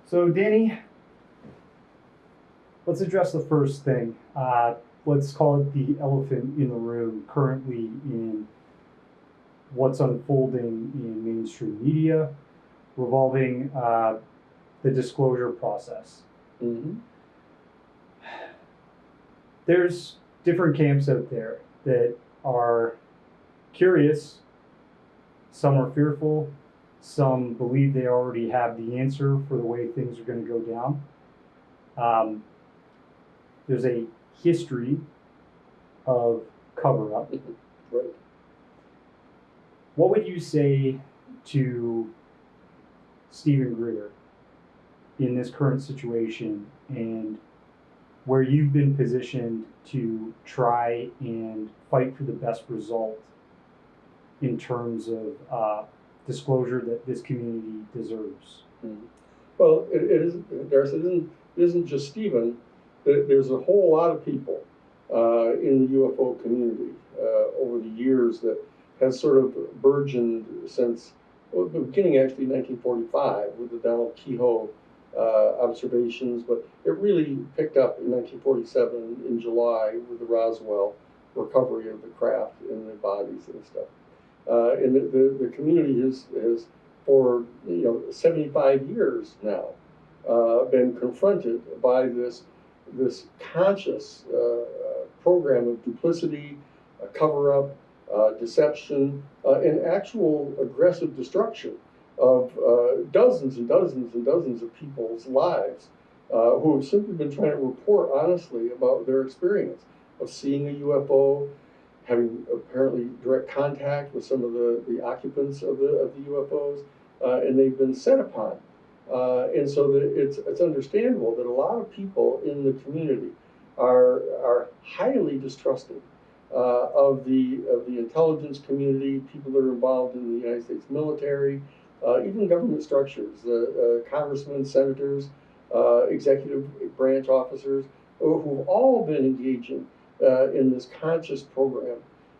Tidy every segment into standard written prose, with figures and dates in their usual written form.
So, Danny, let's address the first thing. Let's call it the elephant in the room currently in what's unfolding in mainstream media revolving the disclosure process. Mm-hmm. There's different camps out there that are curious, some are fearful, some believe they already have the answer for the way things are going to go down. There's a history of cover-up. Right. What would you say to Stephen Greer in this current situation and where you've been positioned to try and fight for the best result in terms of disclosure that this community deserves? Mm-hmm. Well, Darcy, it isn't just Stephen. There's a whole lot of people in the UFO community over the years that has sort of burgeoned since the beginning, actually, 1945 with the Donald Kehoe observations, but it really picked up in 1947 in July with the Roswell recovery of the craft and the bodies and stuff. And the community has for 75 years now been confronted by this conscious program of duplicity, cover-up, deception, and actual aggressive destruction of dozens and dozens and dozens of people's lives who have simply been trying to report honestly about their experience of seeing a UFO, having apparently direct contact with some of the occupants of the UFOs, and they've been set upon. And so it's understandable that a lot of people in the community are highly distrusting of the intelligence community, people that are involved in the United States military, even government structures, congressmen, senators, executive branch officers, who've all been engaging in this conscious program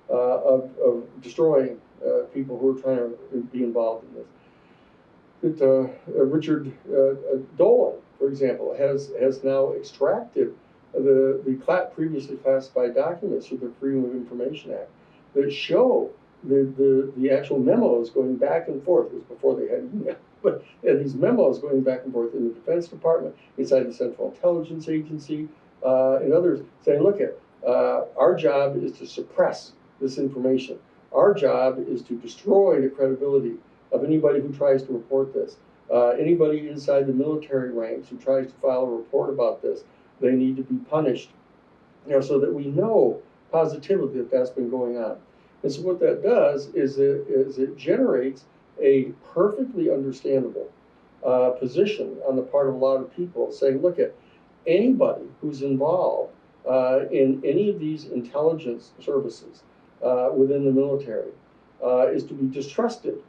of destroying people who are trying to be involved in this. Richard Dolan, for example, has now extracted the previously classified documents through the Freedom of Information Act that show the actual memos going back and forth. It was before they had email, but these memos going back and forth in the Defense Department, inside the Central Intelligence Agency, and others saying, look, our job is to suppress this information. Our job is to destroy the credibility of anybody who tries to report this. Anybody inside the military ranks who tries to file a report about this, they need to be punished, so that we know positively that that's been going on. And so what that does is it generates a perfectly understandable position on the part of a lot of people saying, look, anybody who's involved in any of these intelligence services within the military is to be distrusted.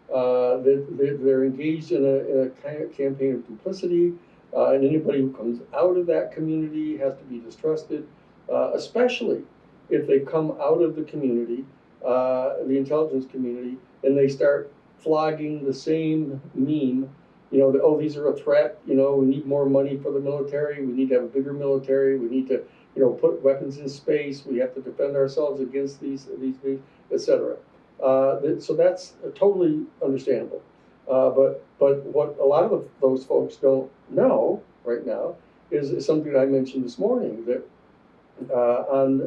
They're engaged in a kind of campaign of duplicity, and anybody who comes out of that community has to be distrusted, especially if they come out of the community, the intelligence community, and they start flogging the same meme, that, oh, these are a threat, we need more money for the military, we need to have a bigger military, we need to, put weapons in space, we have to defend ourselves against these things, etc. So that's totally understandable. But what a lot of those folks don't know right now is something that I mentioned this morning, that on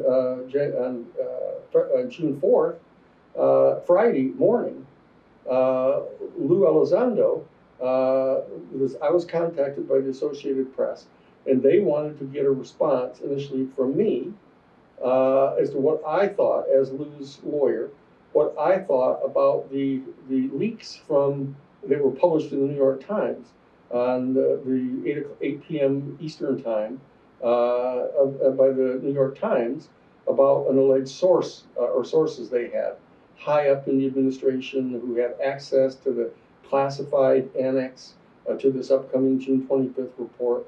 June 4th, Friday morning, Lou Elizondo, I was contacted by the Associated Press, and they wanted to get a response initially from me as to what I thought, as Lou's lawyer, what I thought about the leaks that were published in the New York Times on the 8 p.m. Eastern time by the New York Times about an alleged source or sources they had high up in the administration who had access to the classified annex to this upcoming June 25th report,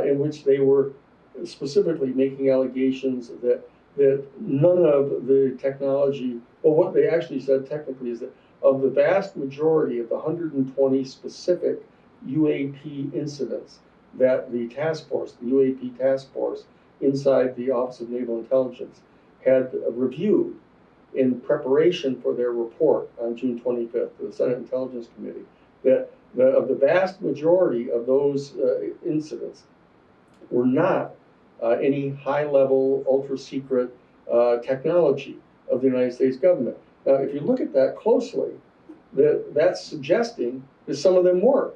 in which they were specifically making allegations that none of the technology, well, what they actually said technically is that of the vast majority of the 120 specific UAP incidents that the task force, the UAP task force inside the Office of Naval Intelligence had reviewed in preparation for their report on June 25th to the Senate Intelligence Committee, that of the vast majority of those incidents were not any high-level, ultra-secret technology of the United States government. Now, if you look at that closely, that's suggesting that some of them were,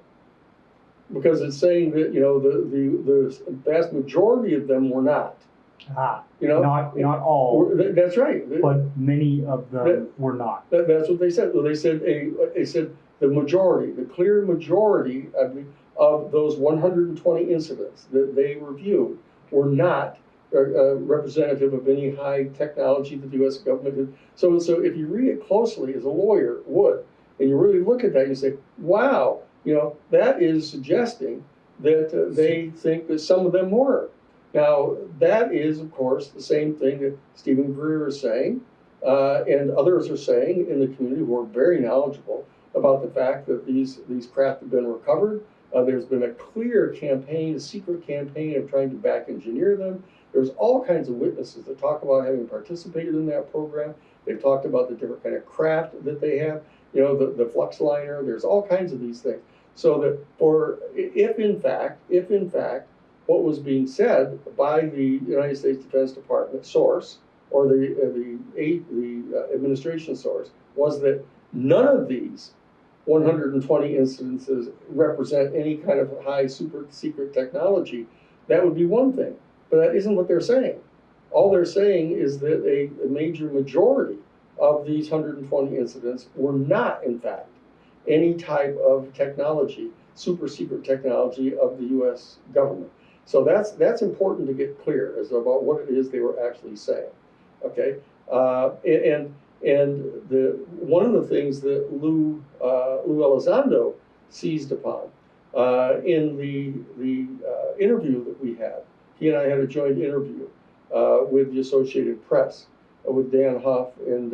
because it's saying that the vast majority of them were not. Not all. That's right. But many of them were not. That's what they said. Well, they said the majority, the clear majority of those 120 incidents that they reviewed were not representative of any high technology that the U.S. government did. So if you read it closely, as a lawyer would, and you really look at that, you say, wow, that is suggesting that they think that some of them were. Now, that is, of course, the same thing that Stephen Greer is saying, and others are saying in the community who are very knowledgeable about the fact that these craft have been recovered. There's been a clear campaign, a secret campaign of trying to back engineer them. There's all kinds of witnesses that talk about having participated in that program. They've talked about the different kind of craft that they have, the flux liner. There's all kinds of these things. So that if in fact what was being said by the United States Defense Department source or the administration source was that none of these 120 instances represent any kind of high super secret technology, that would be one thing. But that isn't what they're saying. All they're saying is that a major majority of these 120 incidents were not, in fact, any type of technology, super secret technology of the U.S. government. So that's important to get clear as about what it is they were actually saying. Okay, and one of the things that Lou Elizondo seized upon in the interview that we had, he and I had a joint interview with the Associated Press with Dan Huff and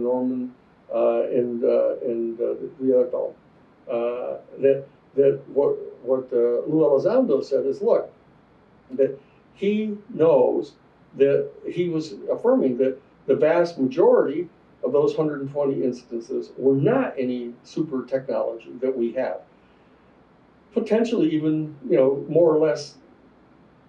Norman and the other fellow. That what Lou Elizondo said is, look, that he knows that he was affirming that the vast majority of those 120 instances were not any super technology that we have. Potentially even, more or less,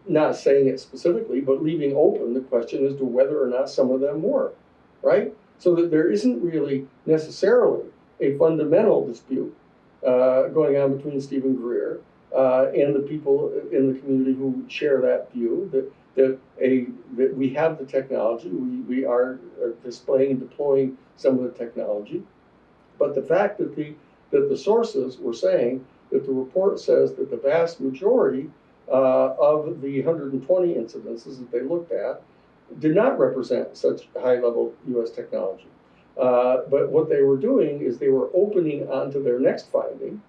not saying it specifically, but leaving open the question as to whether or not some of them were, right? So that there isn't really necessarily a fundamental dispute going on between Stephen Greer and the people in the community who share that view, that we have the technology, we are displaying and deploying some of the technology, but the fact that the sources were saying that the report says that the vast majority of the 120 incidences that they looked at did not represent such high-level U.S. technology. But what they were doing is they were opening onto their next finding,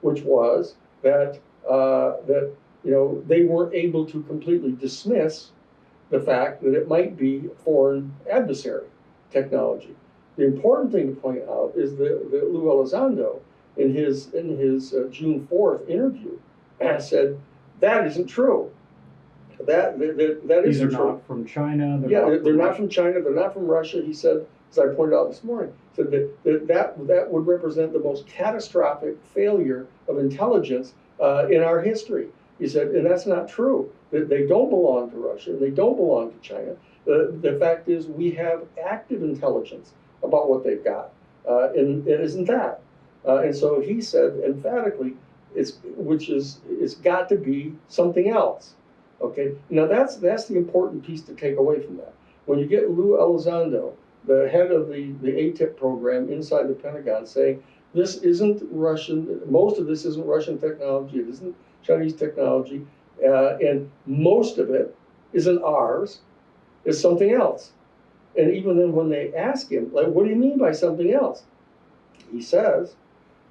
which was that they weren't able to completely dismiss the fact that it might be foreign adversary technology. The important thing to point out is that Lou Elizondo, in his June 4th interview, said that isn't true. That These isn't are true. not from China. They're not from China. They're not from Russia. He said, as I pointed out this morning, said that would represent the most catastrophic failure of intelligence in our history. He said, and that's not true. That they don't belong to Russia. They don't belong to China. The fact is, we have active intelligence about what they've got, and it isn't that. And so he said emphatically, it's got to be something else. Okay. Now that's the important piece to take away from that. When you get Lou Elizondo, the head of the ATIP program inside the Pentagon, saying this isn't Russian, most of this isn't Russian technology, it isn't Chinese technology, and most of it isn't ours, it's something else. And even then when they ask him, like, what do you mean by something else? He says,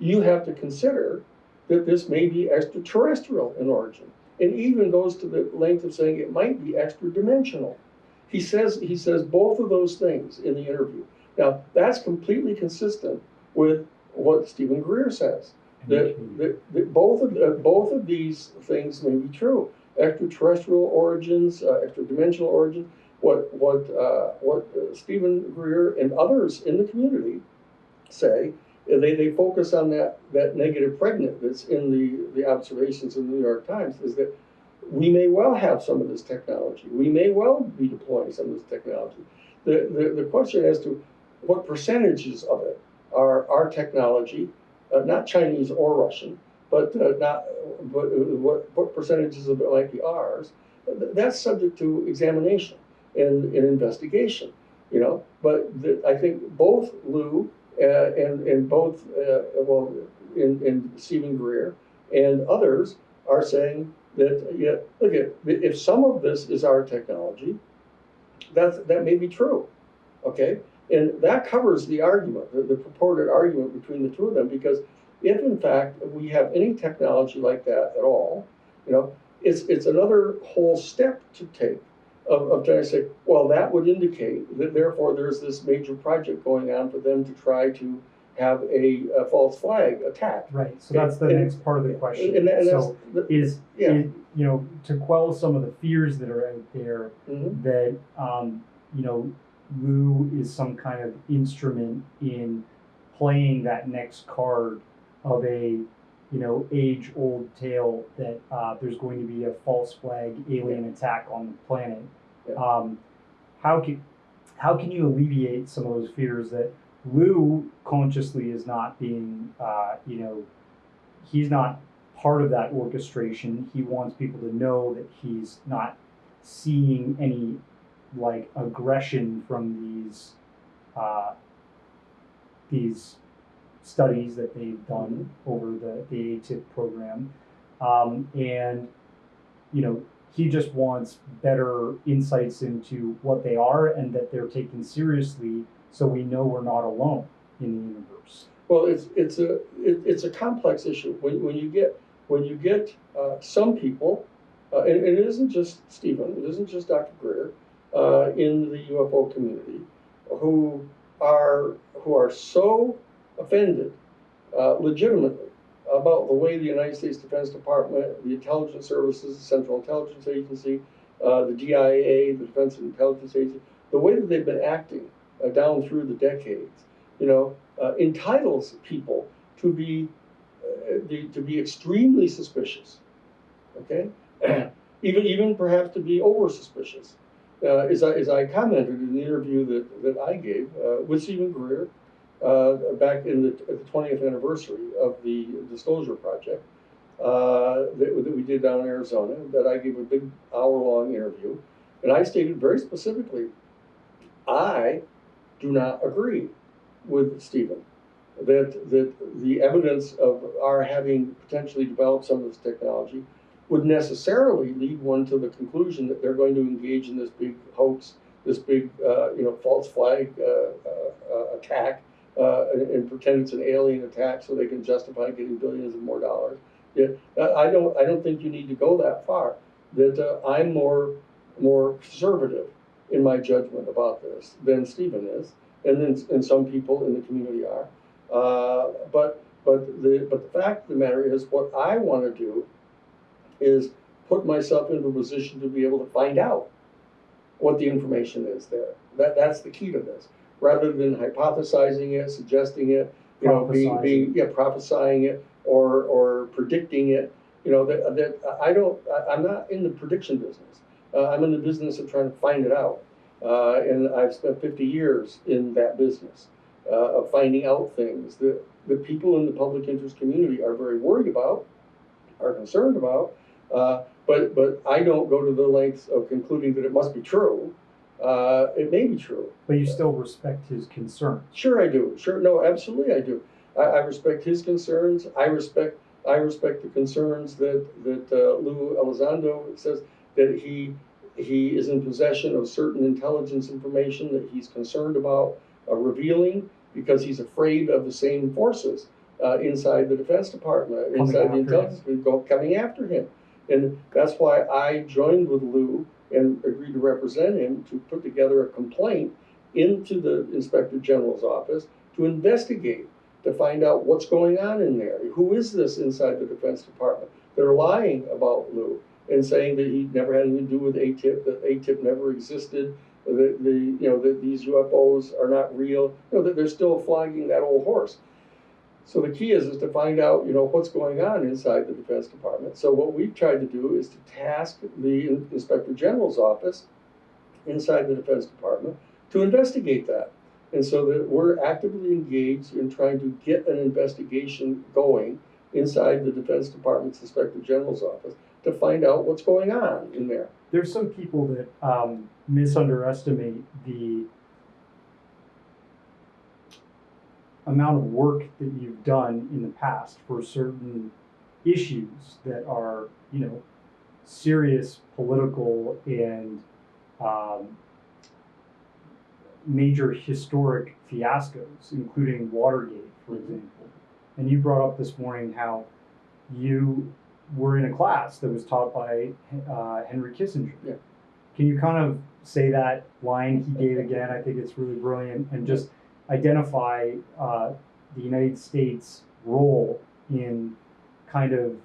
you have to consider that this may be extraterrestrial in origin, and even goes to the length of saying it might be extra-dimensional. He says both of those things in the interview. Now, that's completely consistent with what Stephen Greer says. Both of these things may be true. Extraterrestrial origins, extra-dimensional origins. What Stephen Greer and others in the community say, they focus on that negative pregnant that's in the observations in the New York Times, is that we may well have some of this technology. We may well be deploying some of this technology. The question as to what percentages of it are our technology, not Chinese or Russian, but what percentages of it might be ours, that's subject to examination and investigation, you know. But I think both Lou and both in Stephen Greer and others are saying that, yeah, look at, if some of this is our technology, that may be true, okay, and that covers the argument, the purported argument between the two of them, because if in fact we have any technology like that at all, you know, it's another whole step to take of trying to say, well, that would indicate that therefore there's this major project going on for them to try to have a false flag attack. Right. So that's the next part of the question. Is you know, to quell some of the fears that are out there, mm-hmm. that you know, Lou is some kind of instrument in playing that next card of a, you know, age-old tale that there's going to be a false flag alien attack on the planet. Yeah. How can you alleviate some of those fears that Lou consciously is not being, you know, he's not part of that orchestration. He wants people to know that he's not seeing any like aggression from these studies that they've done over the ATIP program, and you know, he just wants better insights into what they are and that they're taken seriously, so we know we're not alone in the universe. Well, it's a complex issue when you get some people, and it isn't just Stephen, it isn't just Dr. Greer, in the UFO community, who are so offended, legitimately, about the way the United States Defense Department, the intelligence services, the Central Intelligence Agency, the DIA, the Defense Intelligence Agency, the way that they've been acting down through the decades, you know, entitles people to be extremely suspicious, okay, even perhaps to be over suspicious. As I commented in the interview that I gave with Stephen Greer back in the 20th anniversary of the Disclosure Project that we did down in Arizona, that I gave a big hour-long interview, and I stated very specifically, I do not agree with Stephen that the evidence of our having potentially developed some of this technology would necessarily lead one to the conclusion that they're going to engage in this big hoax, this big false flag attack, and pretend it's an alien attack so they can justify getting billions of more dollars. Yeah, I don't think you need to go that far. That I'm more conservative in my judgment about this than Stephen is, and some people in the community are. But the fact of the matter is, what I want to do is put myself into a position to be able to find out what the information is there. That's the key to this, rather than hypothesizing it, suggesting it, you know, prophesying it or predicting it. You know, I'm not in the prediction business. I'm in the business of trying to find it out, and I've spent 50 years in that business of finding out things that the people in the public interest community are very worried about, are concerned about. But I don't go to the lengths of concluding that it must be true. It may be true. But you still respect his concerns. Sure, I do. Sure, no, absolutely, I do. I respect his concerns. I respect the concerns that Lou Elizondo says, that he is in possession of certain intelligence information that he's concerned about revealing, because he's afraid of the same forces inside the Defense Department, inside the intelligence, coming after him. And that's why I joined with Lou and agreed to represent him to put together a complaint into the Inspector General's office to investigate to find out what's going on in there. Who is this inside the Defense Department? They're lying about Lou and saying that he never had anything to do with ATIP, that ATIP never existed, that these UFOs are not real, that they're still flogging that old horse. So the key is to find out, what's going on inside the Defense Department. So what we've tried to do is to task the Inspector General's office inside the Defense Department to investigate that. And so that we're actively engaged in trying to get an investigation going inside the Defense Department's Inspector General's office to find out what's going on in there. There's some people that misunderestimate the amount of work that you've done in the past for certain issues that are, serious political and major historic fiascos, including Watergate, for example. And you brought up this morning how you were in a class that was taught by Henry Kissinger. Yeah. Can you kind of say that line he gave again? I think it's really brilliant, and just identify the United States' role in kind of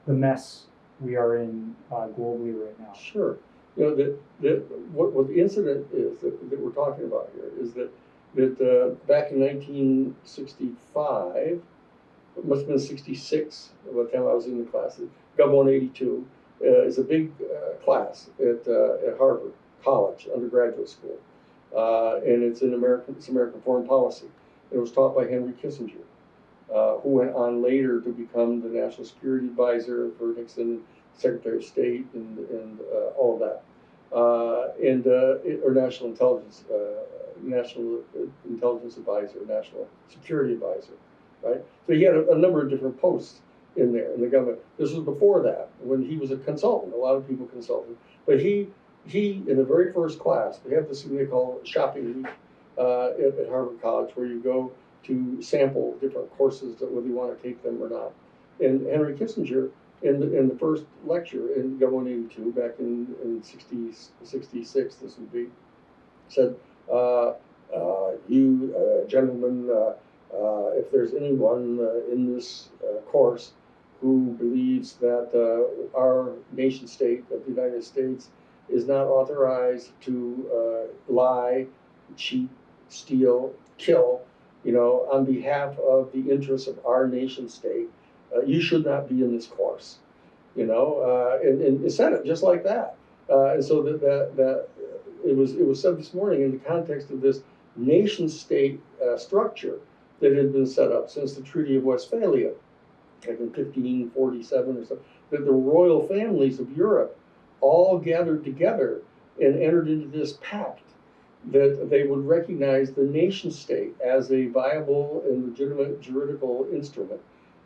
the mess we are in globally right now. Sure. What the incident is that we're talking about here is that back in 1965, it must have been 66 by the time I was in the class, Gov 182 is a big class at Harvard College, undergraduate school. And it's American foreign policy. It was taught by Henry Kissinger, who went on later to become the National Security Advisor for Nixon, Secretary of State, and all of that, or National Intelligence Advisor, National Security Advisor, right? So he had a number of different posts in there in the government. This was before that, when he was a consultant. A lot of people consulted, but he in the very first class, they have this thing they call shopping week at Harvard College, where you go to sample different courses whether you want to take them or not. And Henry Kissinger, in the first lecture in Gov 182 back in 66, this would be, said, you gentlemen, if there's anyone in this course who believes that our nation state of the United States is not authorized to lie, cheat, steal, kill, on behalf of the interests of our nation state, you should not be in this course, and it said it just like that. And so that it was said this morning in the context of this nation state structure that had been set up since the Treaty of Westphalia, like in 1547 or so, that the royal families of Europe all gathered together and entered into this pact that they would recognize the nation state as a viable and legitimate juridical instrument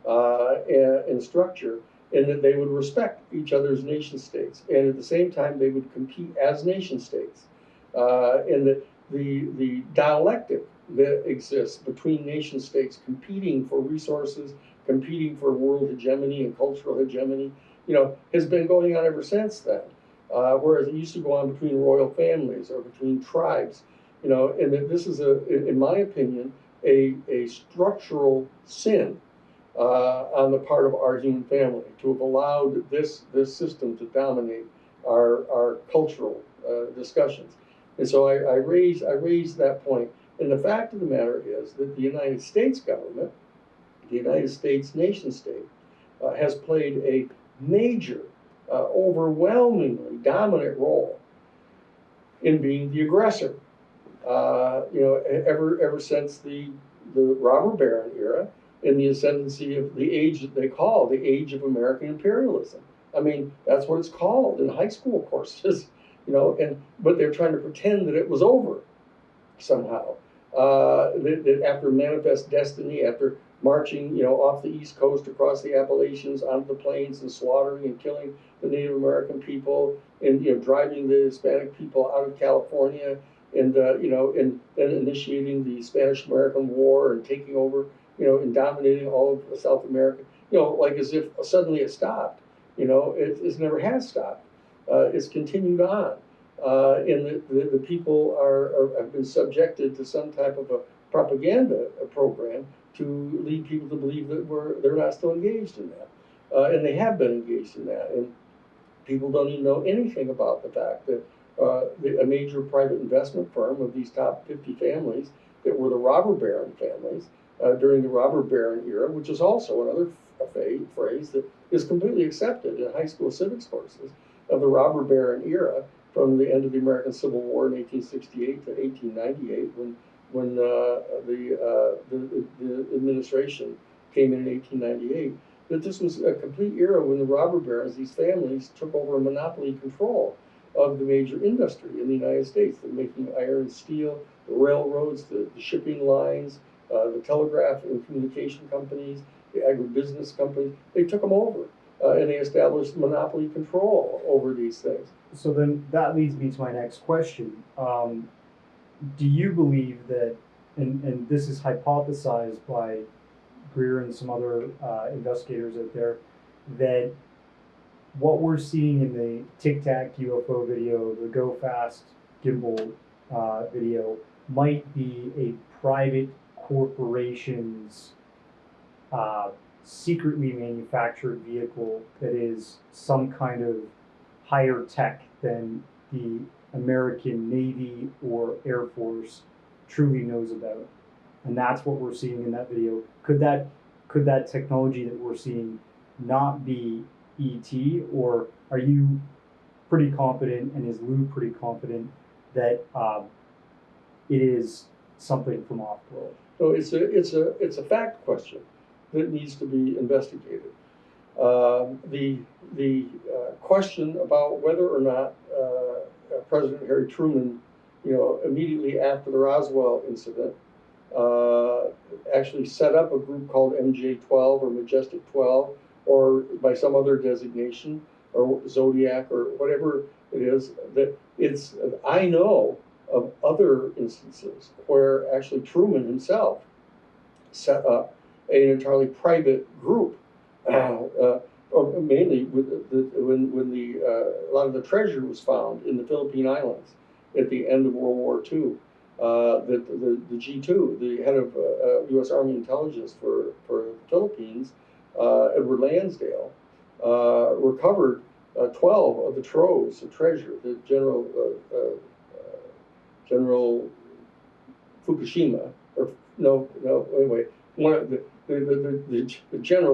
and structure, and that they would respect each other's nation states, and at the same time they would compete as nation states, and that the dialectic that exists between nation states competing for resources, competing for world hegemony and cultural hegemony, has been going on ever since then. Whereas it used to go on between royal families or between tribes, and that this is in my opinion, a structural sin on the part of our human family to have allowed this system to dominate our cultural discussions. And so I raise that point. And the fact of the matter is that the United States government, the United States nation state, has played a major, overwhelmingly dominant role in being the aggressor. Ever since the robber baron era and the ascendancy of the age that they call the age of American imperialism. I mean, that's what it's called in high school courses, but they're trying to pretend that it was over somehow. That after Manifest Destiny, after marching, off the East Coast across the Appalachians onto the plains and slaughtering and killing the Native American people, and driving the Hispanic people out of California, and and then initiating the Spanish-American War and taking over, and dominating all of South America, like as if suddenly it stopped. It never has stopped. It's continued on. And the people have been subjected to some type of a propaganda program to lead people to believe that they're not still engaged in that, and they have been engaged in that, and people don't even know anything about the fact that a major private investment firm of these top 50 families that were the robber baron families during the robber baron era, which is also another phrase that is completely accepted in high school civics courses, of the robber baron era from the end of the American Civil War in 1868 to 1898, when the administration came in 1898, that this was a complete era when the robber barons, these families, took over monopoly control of the major industry in the United States. They're making iron and steel, the railroads, the shipping lines, the telegraph and communication companies, the agribusiness companies. They took them over, and they established monopoly control over these things. So then that leads me to my next question. Do you believe that, and this is hypothesized by Greer and some other investigators out there, that what we're seeing in the Tic Tac UFO video, the Go Fast Gimbal video, might be a private corporation's secretly manufactured vehicle that is some kind of higher tech than the American Navy or Air Force truly knows about? And that's what we're seeing in that video. Could that technology that we're seeing not be ET, or are you pretty confident, and is Lou pretty confident, that it is something from off-world? So it's a fact question that needs to be investigated. The question about whether or not President Harry Truman, immediately after the Roswell incident, actually set up a group called MJ-12 or Majestic 12, or by some other designation, or Zodiac, or whatever it is. I know of other instances where actually Truman himself set up an entirely private group, mainly when a lot of the treasure was found in the Philippine Islands at the end of World War II. The G2, the head of U.S. Army Intelligence for the Philippines, Edward Lansdale, recovered 12 of the troves of treasure that General Fukushima, or anyway, one of the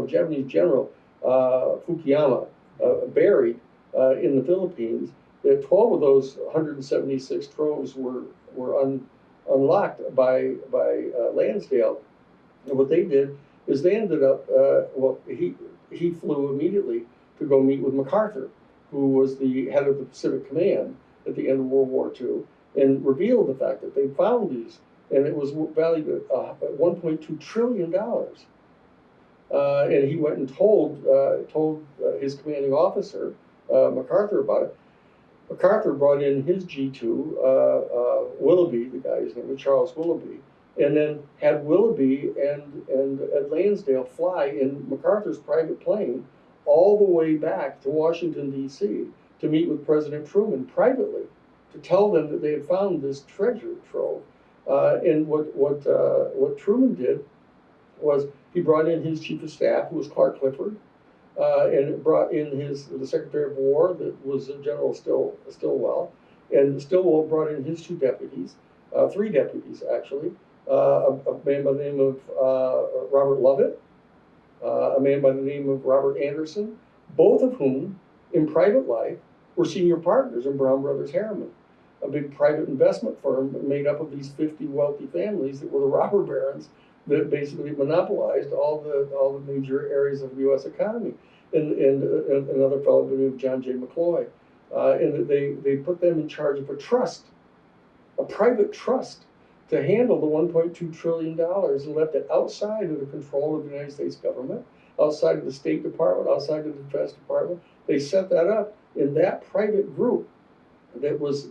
Japanese general Fukuyama buried in the Philippines. 12 of those 176 troves were unlocked by Lansdale, and what they did is they ended up. He flew immediately to go meet with MacArthur, who was the head of the Pacific Command at the end of World War II, and revealed the fact that they found these, and it was valued at $1.2 trillion. And he went and told his commanding officer, MacArthur, about it. MacArthur brought in his G2, Willoughby, the guy's name was Charles Willoughby, and then had Willoughby and Lansdale fly in MacArthur's private plane all the way back to Washington, D.C. to meet with President Truman privately, to tell them that they had found this treasure trove. And what Truman did was he brought in his chief of staff, who was Clark Clifford, and brought in the Secretary of War, that was General Stilwell, and Stilwell brought in his two deputies, three deputies actually, a man by the name of Robert Lovett, a man by the name of Robert Anderson, both of whom, in private life, were senior partners in Brown Brothers Harriman, a big private investment firm made up of these 50 wealthy families that were the robber barons that basically monopolized all the major areas of the U.S. economy, and another fellow named John J. McCloy, and they put them in charge of a trust, a private trust, to handle the $1.2 trillion, and left it outside of the control of the United States government, outside of the State Department, outside of the Defense Department. They set that up in that private group that was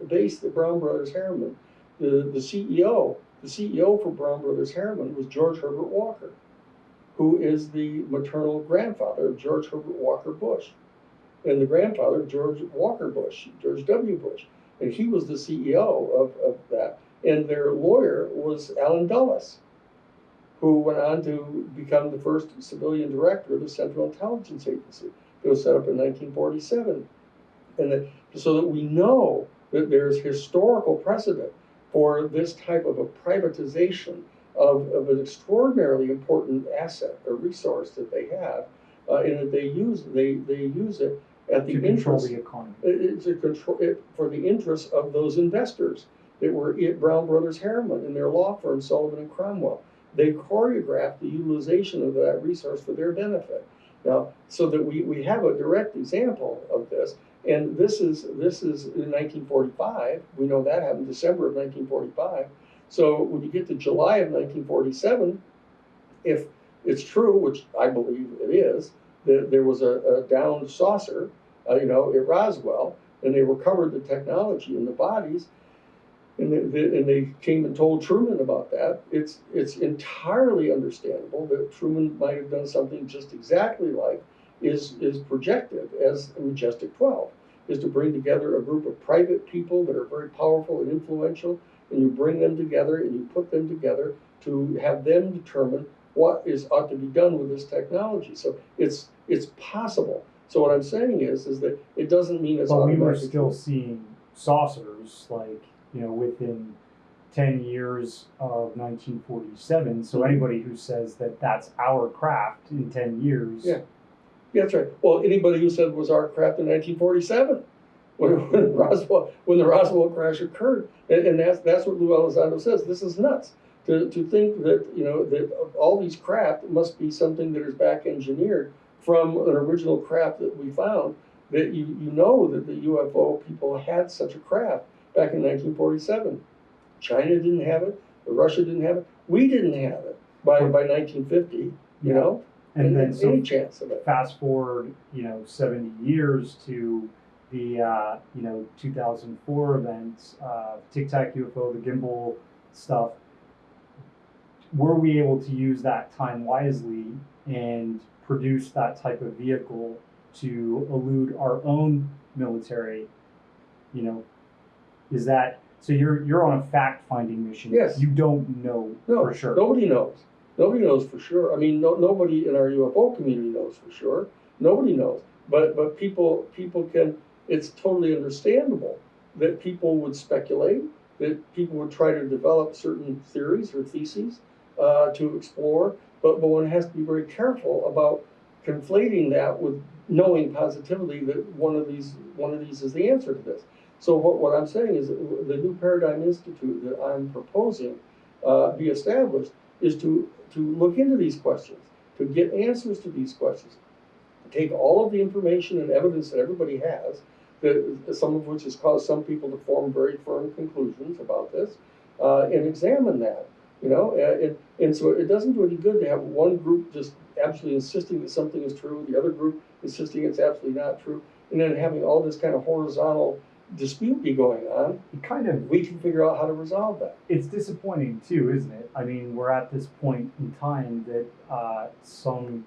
based at Brown Brothers Harriman. The CEO for Brown Brothers Harriman was George Herbert Walker, who is the maternal grandfather of George Herbert Walker Bush, and the grandfather of George Walker Bush, George W. Bush. And he was the CEO of that. and their lawyer was Alan Dulles, who went on to become the first civilian director of the Central Intelligence Agency. It was set up in 1947. So that we know that there's historical precedent for this type of a privatization of an extraordinarily important asset or resource that they have, and that they use it at the interest. The economy. It's a control for the interests of those investors that were at Brown Brothers Harriman and their law firm Sullivan and Cromwell. They choreographed the utilization of that resource for their benefit. Now, so that we have a direct example of this, and this is in 1945. We know that happened December of 1945. So when you get to July of 1947, if it's true, which I believe it is, that there was a downed saucer, at Roswell, and they recovered the technology and the bodies, and they came and told Truman about that. It's entirely understandable that Truman might have done something just exactly like is projected as Majestic 12, is to bring together a group of private people that are very powerful and influential, and you bring them together and you put them together to have them determine what ought to be done with this technology. So it's possible. So what I'm saying is that it doesn't mean it's automatic. But we were still seeing saucers within 10 years of 1947. So anybody who says that that's our craft in 10 years. Yeah, that's right. Well, anybody who said it was our craft in 1947, when the Roswell crash occurred, and that's what Lou Elizondo says. This is nuts to think that that all these craft must be something that is back engineered from an original craft that we found. That you know that the UFO people had such a craft back in 1947. China didn't have it. Russia didn't have it. We didn't have it by 1950. And then any chance of it. Fast forward 70 years to the 2004 events, Tic Tac UFO, the gimbal stuff. Were we able to use that time wisely and produce that type of vehicle to elude our own military? Is that so? You're on a fact-finding mission. Yes. You don't know for sure. Nobody knows. Nobody knows for sure. I mean, nobody in our UFO community knows for sure. Nobody knows. But people can. It's totally understandable that people would speculate, that people would try to develop certain theories or theses to explore. But one has to be very careful about conflating that with knowing positively that one of these is the answer to this. So what I'm saying is that the New Paradigm Institute that I'm proposing be established is to look into these questions, to get answers to these questions, take all of the information and evidence that everybody has, some of which has caused some people to form very firm conclusions about this, and examine that. And so it doesn't do any good to have one group just absolutely insisting that something is true, the other group insisting it's absolutely not true, and then having all this kind of horizontal dispute be going on. We can figure out how to resolve that. It's disappointing too, isn't it? I mean, we're at this point in time that some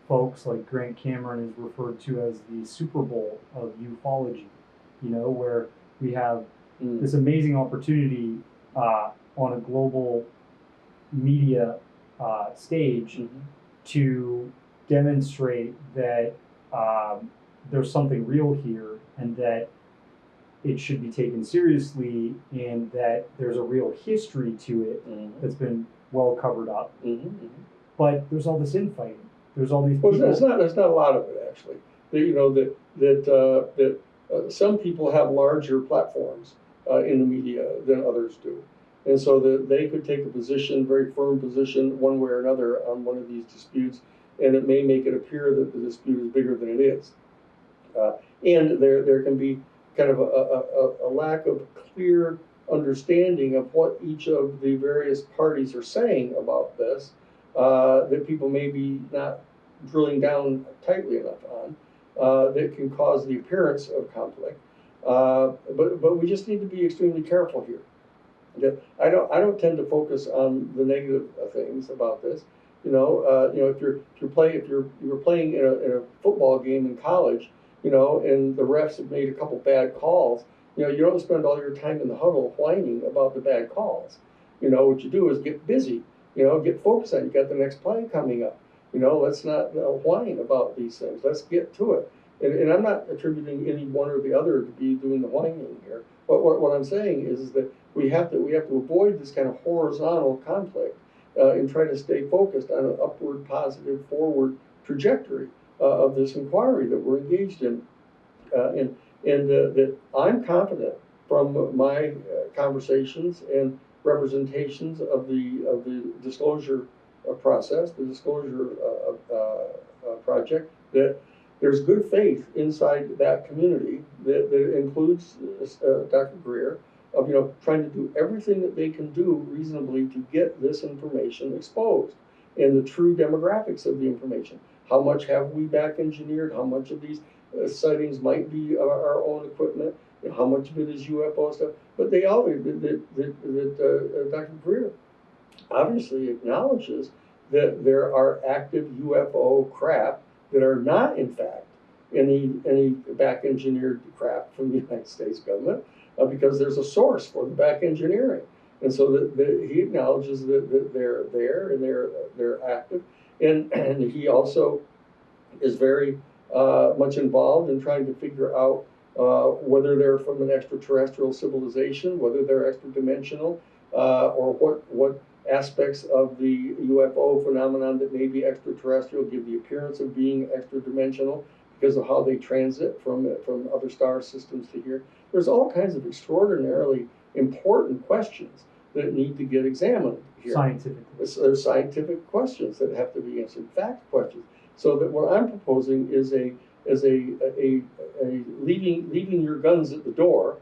folks like Grant Cameron is referred to as the Super Bowl of ufology, where we have this amazing opportunity on a global media stage to demonstrate that there's something real here and that it should be taken seriously and that there's a real history to it that's been well covered up. But there's all this infighting. There's all these people. There's not a lot of it, actually. That some people have larger platforms in the media than others do. And so that they could take a position, very firm position, one way or another on one of these disputes, and it may make it appear that the dispute is bigger than it is. And there can be kind of a lack of clear understanding of what each of the various parties are saying about this, that people may be not drilling down tightly enough on, that can cause the appearance of conflict. But we just need to be extremely careful here. I don't tend to focus on the negative things about this. If you're playing in a football game in college, and the refs have made a couple bad calls, You don't spend all your time in the huddle whining about the bad calls. What you do is get busy. Get focused on it. You got the next play coming up. Let's not whine about these things. Let's get to it. And I'm not attributing any one or the other to be doing the whining here. But what I'm saying is that we have to avoid this kind of horizontal conflict and try to stay focused on an upward, positive, forward trajectory of this inquiry that we're engaged in. And that I'm confident from my conversations and representations of the disclosure process, the disclosure project, that there's good faith inside that community that includes Dr. Greer of trying to do everything that they can do reasonably to get this information exposed and the true demographics of the information. How much have we back engineered? How much of these sightings might be our own equipment? How much of it is UFO stuff? But they all Dr. Greer obviously acknowledges that there are active UFO craft that are not, in fact, any back engineered craft from the United States government, because there's a source for the back engineering, and so he acknowledges that they're there and they're active, and he also is very much involved in trying to figure out whether they're from an extraterrestrial civilization, whether they're extra-dimensional, or what aspects of the UFO phenomenon that may be extraterrestrial give the appearance of being extra-dimensional because of how they transit from other star systems to here. There's all kinds of extraordinarily important questions that need to get examined here. Scientific. There's scientific questions that have to be answered, fact questions. So that what I'm proposing is a leaving your guns at the door,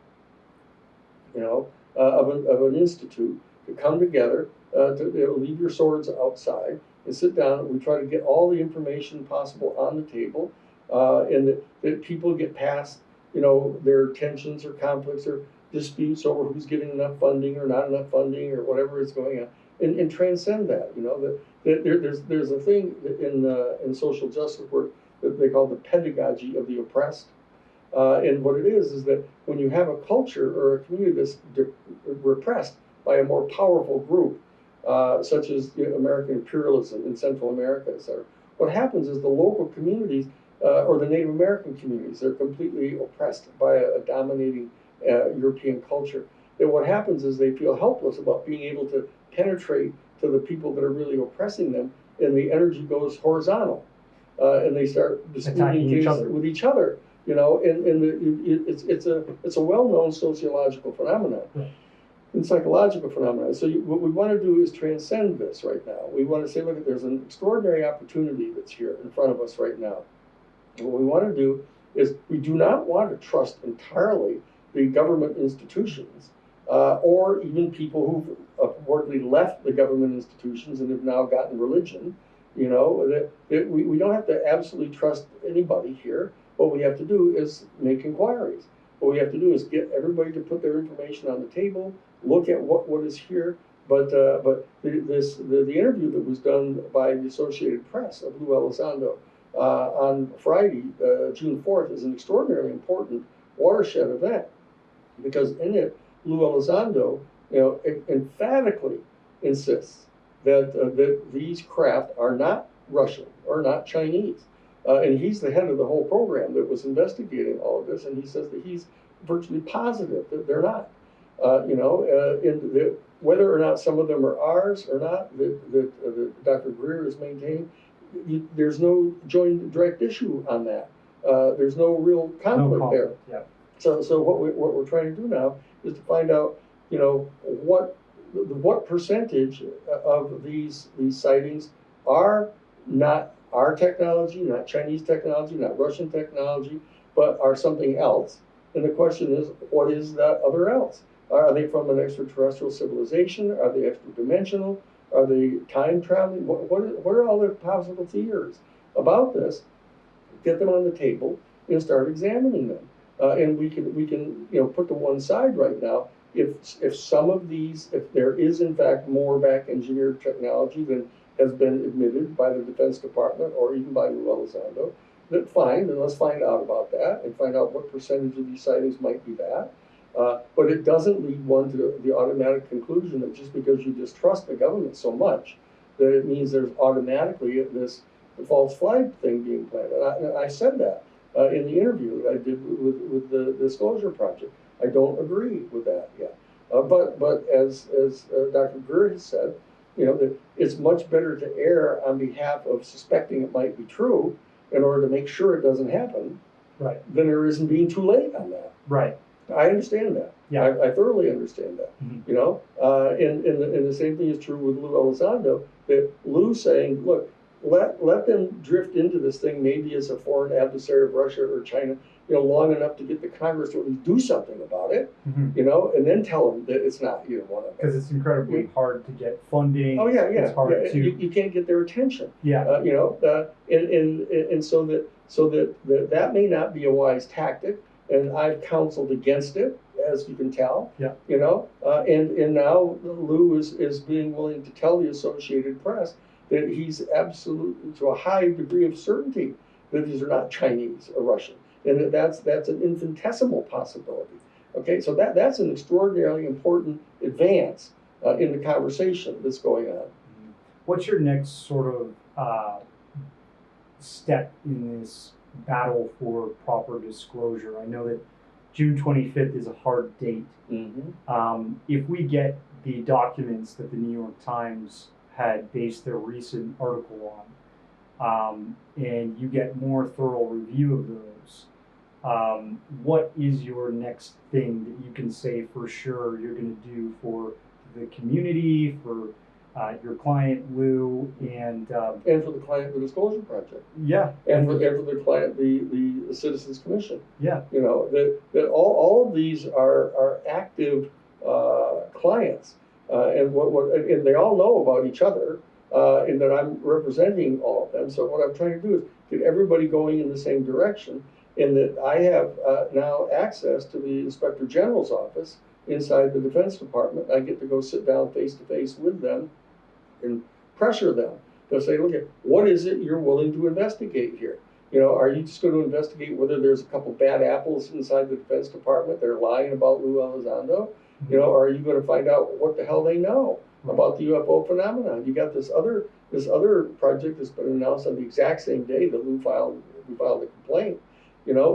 of an institute to come together, to leave your swords outside and sit down. And we try to get all the information possible on the table, and that people get past, their tensions or conflicts or disputes over who's getting enough funding or not enough funding or whatever is going on, and transcend that. There's a thing in social justice work that they call the pedagogy of the oppressed. And what it is that when you have a culture or a community that's repressed by a more powerful group, such as American imperialism in Central America, etc., what happens is the local communities or the Native American communities are completely oppressed by a dominating European culture. And what happens is they feel helpless about being able to penetrate to the people that are really oppressing them, and the energy goes horizontal, and they start disputing things with each other. It's a well-known sociological phenomenon. Right. And psychological phenomena. So what we want to do is transcend this right now. We want to say, look, there's an extraordinary opportunity that's here in front of us right now. And what we want to do is we do not want to trust entirely the government institutions or even people who've purportedly left the government institutions and have now gotten religion. We don't have to absolutely trust anybody here. What we have to do is make inquiries. What we have to do is get everybody to put their information on the table, look at what is here. But the interview that was done by the Associated Press of Lou Elizondo on Friday, June 4th, is an extraordinarily important watershed event, because in it, Lou Elizondo, emphatically insists that these craft are not Russian or not Chinese. And he's the head of the whole program that was investigating all of this, and he says that he's virtually positive that they're not. Whether or not some of them are ours or not, that Dr. Greer is maintaining, there's no joint direct issue on that. There's no real conflict there. Yeah. So what we're trying to do now is to find out, what percentage of these sightings are not our technology, not Chinese technology, not Russian technology, but are something else. And the question is, what is that other else? Are they from an extraterrestrial civilization? Are they extra-dimensional? Are they time traveling? What are all the possible theories about this? Get them on the table and start examining them. And we can put to one side right now if some of these, if there is in fact more back engineered technology than has been admitted by the Defense Department or even by Lou Elizondo, then fine, then let's find out about that and find out what percentage of these sightings might be that. But it doesn't lead one to the automatic conclusion that just because you distrust the government so much, that it means there's automatically this false flag thing being planted. I said that in the interview that I did with the Disclosure Project. I don't agree with that yet. But as Dr. Greer has said, that it's much better to err on behalf of suspecting it might be true in order to make sure it doesn't happen, right, than there isn't being too late on that. Right. I understand that. Yeah. I thoroughly understand that. Mm-hmm. And the same thing is true with Lou Elizondo, that Lou's saying, look, let them drift into this thing maybe as a foreign adversary of Russia or China, long enough to get the Congress to at least do something about it, mm-hmm. And then tell them that it's not either one of them. Because it's incredibly hard to get funding. Oh yeah. It's hard to. You can't get their attention. Yeah. And so that may not be a wise tactic, and I've counseled against it, as you can tell. Yeah. And now Lou is being willing to tell the Associated Press that he's absolutely, to a high degree of certainty, that these are not Chinese or Russian, and that's an infinitesimal possibility. Okay, so that's an extraordinarily important advance in the conversation that's going on. What's your next sort of step in this battle for proper disclosure? I know that June 25th is a hard date. Mm-hmm. If we get the documents that the New York Times had based their recent article on, and you get more thorough review of those, what is your next thing that you can say for sure you're going to do for the community, for your client Lou, and for the client, the Disclosure Project. Yeah. And for the client, the Citizens Commission. Yeah. That all of these are active clients. And they all know about each other, and that I'm representing all of them. So what I'm trying to do is get everybody going in the same direction, and that I have now access to the Inspector General's office inside the Defense Department. I get to go sit down face to face with them and pressure them. They'll say, look, what is it you're willing to investigate here? Are you just going to investigate whether there's a couple bad apples inside the Defense Department? They're lying about Lou Elizondo. Are you going to find out what the hell they know about the UFO phenomenon? You got this other project that's been announced on the exact same day that we filed a complaint.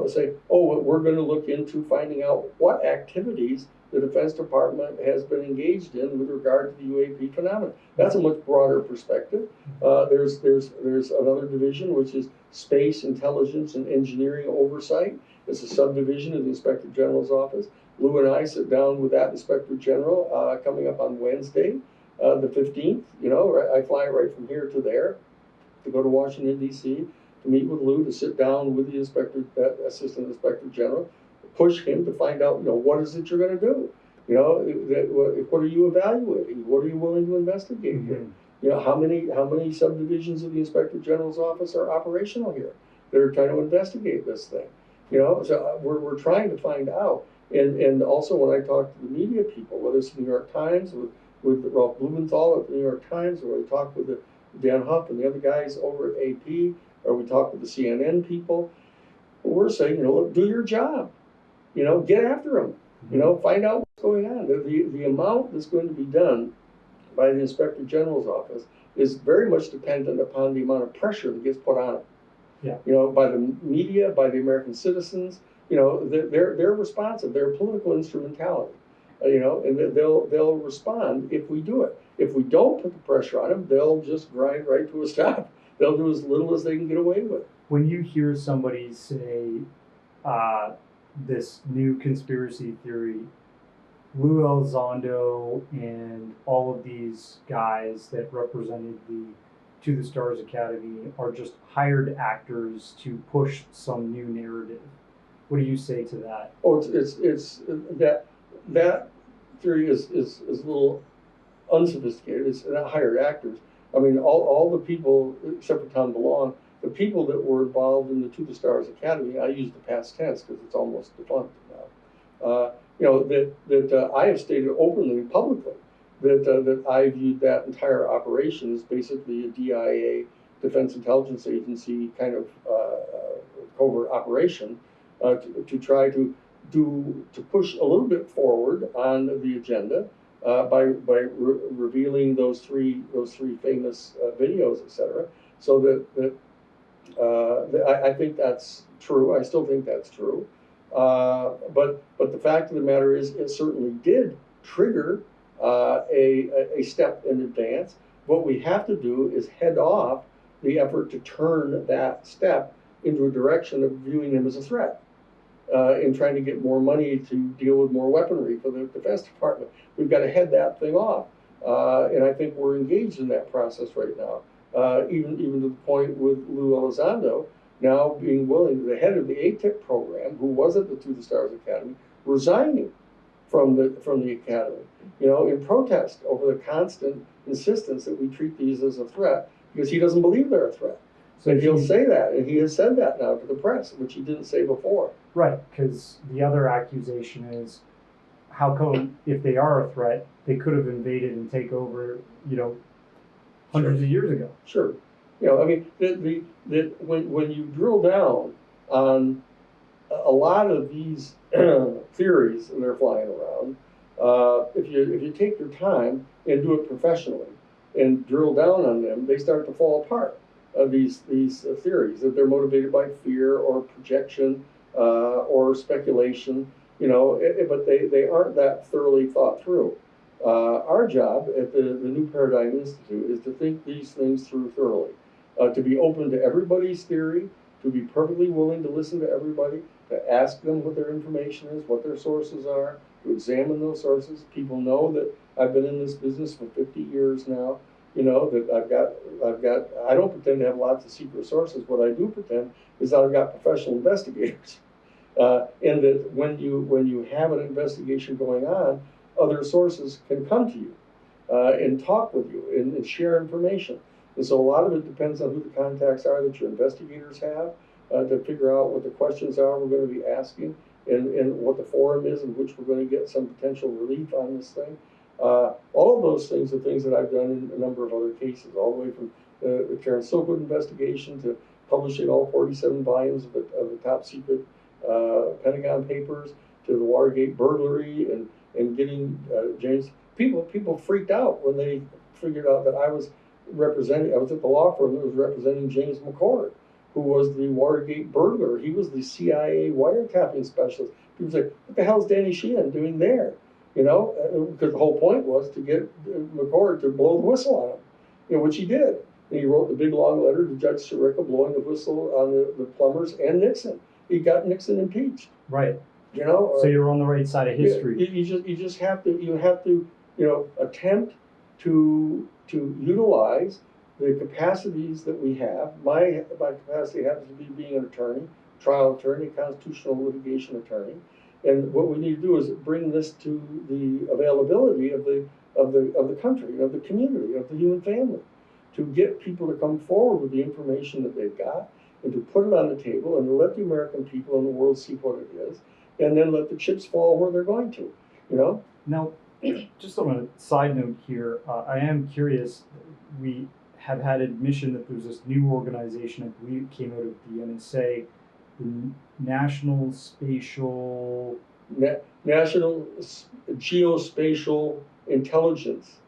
Say, we're going to look into finding out what activities the Defense Department has been engaged in with regard to the UAP phenomenon. That's a much broader perspective. There's another division, which is Space, Intelligence, and Engineering Oversight. It's a subdivision of the Inspector General's office. Lou and I sit down with that Inspector General coming up on Wednesday, the 15th. I fly right from here to there to go to Washington, D.C., to meet with Lou, to sit down with the Assistant Inspector General, push him to find out, what is it you're going to do? What are you evaluating? What are you willing to investigate here? How many subdivisions of the Inspector General's office are operational here? They're trying to investigate this thing. So we're trying to find out. And also when I talk to the media people, whether it's the New York Times with Ralph Blumenthal at the New York Times, or we talk with Dan Huff and the other guys over at AP, or we talk with the CNN people, we're saying, look, do your job. Get after them. Find out what's going on. The amount that's going to be done by the Inspector General's office is very much dependent upon the amount of pressure that gets put on it. Yeah. By the media, by the American citizens. They're responsive. They're political instrumentality. And they'll respond if we do it. If we don't put the pressure on them, they'll just grind right to a stop. They'll do as little as they can get away with. When you hear somebody say this new conspiracy theory, Lou Elizondo and all of these guys that represented the To the Stars Academy are just hired actors to push some new narrative. What do you say to that? Oh, it's that theory is a little unsophisticated. It's not hired actors. I mean, all the people except for Tom DeLong, the people that were involved in the To the Stars Academy, I use the past tense because it's almost defunct now. That I have stated openly and publicly that I viewed that entire operation as basically a DIA, Defense Intelligence Agency kind of covert operation to try to to push a little bit forward on the agenda by revealing those three famous videos, etc. So I think that's true. I still think that's true. But the fact of the matter is, it certainly did trigger a step in advance. What we have to do is head off the effort to turn that step into a direction of viewing them as a threat. In trying to get more money to deal with more weaponry for the Defense Department. We've got to head that thing off. And I think we're engaged in that process right now. Even to the point with Lou Elizondo now being willing, the head of the ATIP program, who was at the To the Stars Academy, resigning from the academy, in protest over the constant insistence that we treat these as a threat, because he doesn't believe they're a threat. So he'll say that, and he has said that now to the press, which he didn't say before. Right, because the other accusation is, how come if they are a threat, they could have invaded and take over, hundreds of years ago? Sure. I mean, when you drill down on a lot of these theories that are flying around, if you take your time and do it professionally and drill down on them, they start to fall apart. These theories that they're motivated by fear or projection or speculation, but they aren't that thoroughly thought through. Our job at the New Paradigm Institute is to think these things through thoroughly, to be open to everybody's theory, to be perfectly willing to listen to everybody, to ask them what their information is, what their sources are, to examine those sources. People know that I've been in this business for 50 years now. That I've got, I don't pretend to have lots of secret sources. What I do pretend is that I've got professional investigators. And that when you have an investigation going on, other sources can come to you and talk with you and share information. And so a lot of it depends on who the contacts are that your investigators have to figure out what the questions are we're going to be asking and what the forum is in which we're going to get some potential relief on this thing. All of those things are things that I've done in a number of other cases, all the way from the Karen Silkwood investigation to publishing all 47 volumes of the top secret Pentagon papers, to the Watergate burglary and getting James. People freaked out when they figured out that I was at the law firm that was representing James McCord, who was the Watergate burglar. He was the CIA wiretapping specialist. People say, what the hell is Danny Sheehan doing there? Because the whole point was to get McCord to blow the whistle on him, which he did. And he wrote the big long letter to Judge Sirica blowing the whistle on the plumbers and Nixon. He got Nixon impeached. Right. So you're on the right side of history. You just have to attempt to utilize the capacities that we have. My capacity happens to be being an attorney, trial attorney, constitutional litigation attorney. And what we need to do is bring this to the availability of the country, of the community, of the human family, to get people to come forward with the information that they've got and to put it on the table and to let the American people and the world see what it is, and then let the chips fall where they're going to. Now, just on a side note here, I am curious. We have had admission that there's this new organization, I believe it came out of the NSA, the National Geospatial Intelligence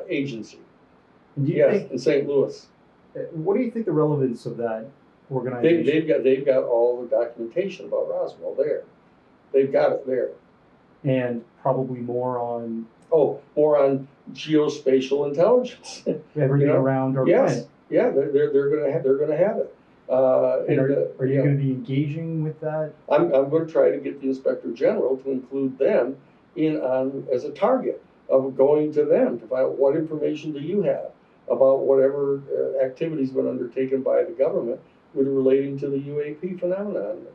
Agency. And in St. Louis. What do you think the relevance of that organization? They've got all the documentation about Roswell there. They've got it there. And probably more on geospatial intelligence. Everything around our planet. Yeah, they're gonna have it. Are you going to be engaging with that? I'm going to try to get the Inspector General to include them in on as a target of going to them to find out what information do you have about whatever activities been undertaken by the government with relating to the UAP phenomenon.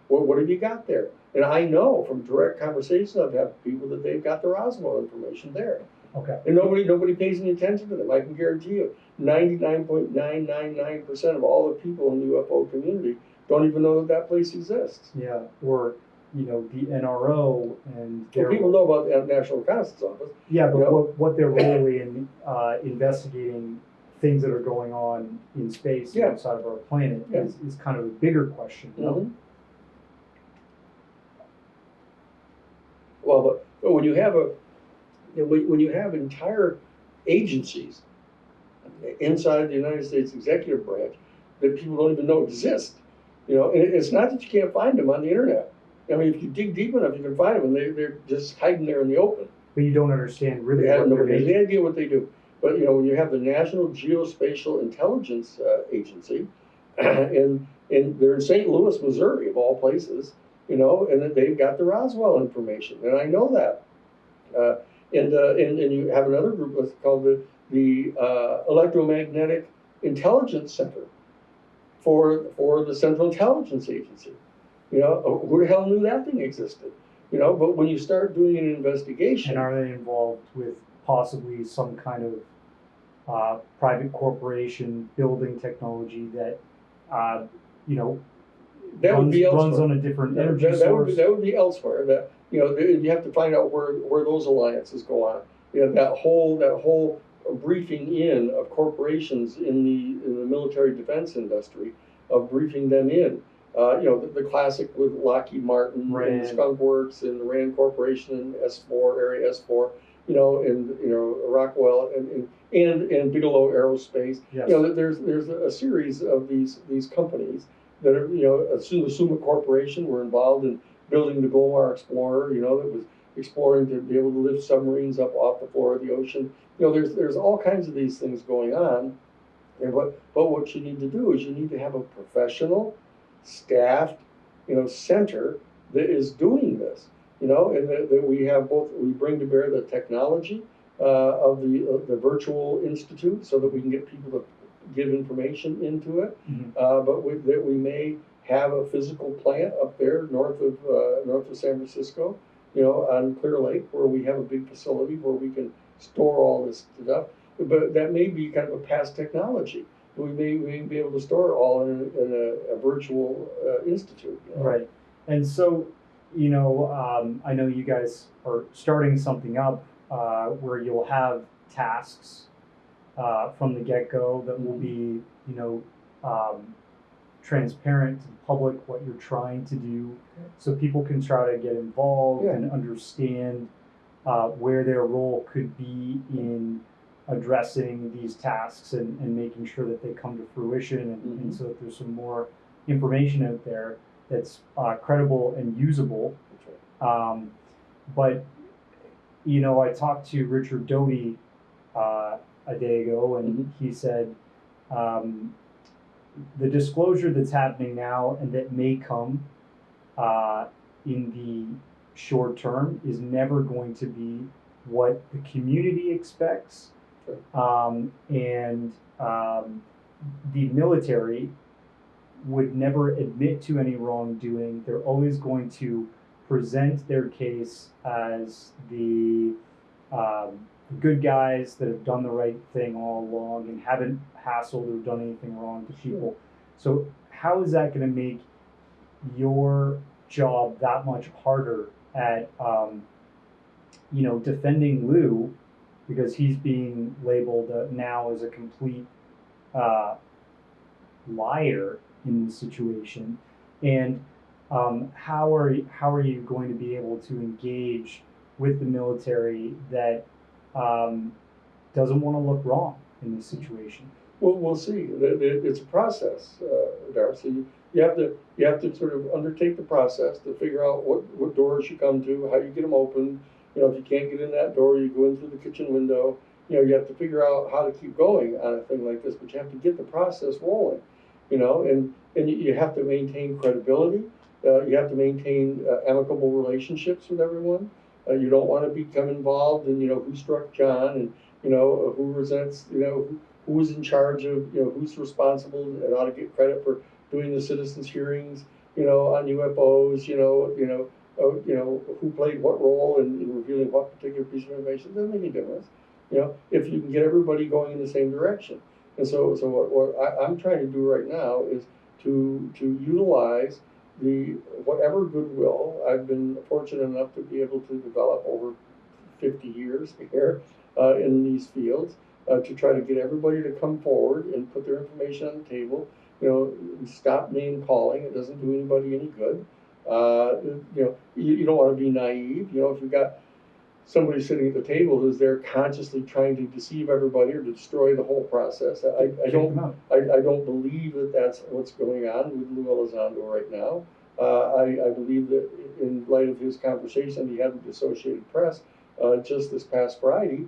What have you got there? And I know from direct conversations I've had with people that they've got the Roswell information there. Okay. And nobody pays any attention to them. I can guarantee you, 99.999% of all the people in the UFO community don't even know that place exists. Yeah, or the NRO and people know about the National Reconnaissance Office. Yeah, but what they're really investigating things that are going on in space outside of our planet is kind of a bigger question. Mm-hmm. Well, but when you have when you have entire agencies inside the United States executive branch that people don't even know exist, and it's not that you can't find them on the internet. I mean, if you dig deep enough, you can find them, and they're just hiding there in the open. But you don't understand really They have what no they're doing. idea what they do. But when you have the National Geospatial Intelligence Agency, and they're in St. Louis, Missouri, of all places, and that they've got the Roswell information, and I know that. And you have another group that's called the Electromagnetic Intelligence Center for the Central Intelligence Agency. Who the hell knew that thing existed? But when you start doing an investigation, And are they involved with possibly some kind of private corporation building technology that, that would be elsewhere. runs on a different energy source? That would be elsewhere. That you have to find out where those alliances go on. That whole briefing in of corporations in the military defense industry, of briefing them in. The classic with Lockheed Martin and the Skunk Works and the Rand Corporation and S4 Area S4, and Rockwell and Bigelow Aerospace. Yes. There's a series of these companies that are, the Summa Corporation were involved in building the Glomar Explorer, that was exploring to be able to lift submarines up off the floor of the ocean. There's all kinds of these things going on. And but what you need to do is you need to have a professional, staffed, center that is doing this, and that we have we bring to bear the technology of the virtual institute so that we can get people to give information into it, Mm-hmm. but that we may have a physical plant up there north of San Francisco, on Clear Lake, where we have a big facility where we can store all this stuff. But that may be kind of a past technology. We may be able to store it all in a virtual institute. Right. And so, I know you guys are starting something up where you'll have tasks from the get-go that will be, transparent to the public what you're trying to do, so people can try to get involved and understand where their role could be in addressing these tasks and making sure that they come to fruition, and so that there's some more information out there that's credible and usable. But I talked to Richard Doty a day ago, and he said the disclosure that's happening now and that may come in the short term is never going to be what the community expects. The military would never admit to any wrongdoing. They're always going to present their case as the good guys that have done the right thing all along and haven't hassled or done anything wrong to people. So how is that going to make your job that much harder at defending Lou, because he's being labeled now as a complete liar in this situation? And how are you going to be able to engage with the military that doesn't want to look wrong in this situation? Well, we'll see. It's a process, Darcy. You have to sort of undertake the process to figure out what doors you come to, how you get them open. If you can't get in that door, you go in through the kitchen window. You have to figure out how to keep going on a thing like this, but you have to get the process rolling. And you have to maintain credibility. You have to maintain amicable relationships with everyone. You don't want to become involved in who struck John, and who resents who's in charge of who's responsible and ought to get credit for doing the citizens hearings on UFOs. Who played what role in revealing what particular piece of information. It doesn't make any difference. If you can get everybody going in the same direction. And so what I'm trying to do right now is to utilize whatever goodwill I've been fortunate enough to be able to develop over 50 years here in these fields, to try to get everybody to come forward and put their information on the table. Stop name calling. It doesn't do anybody any good. You don't want to be naive. If you've got somebody sitting at the table who's there consciously trying to deceive everybody or to destroy the whole process, I don't believe that that's what's going on with Lou Elizondo right now. I believe that in light of his conversation he had with the Associated Press just this past Friday,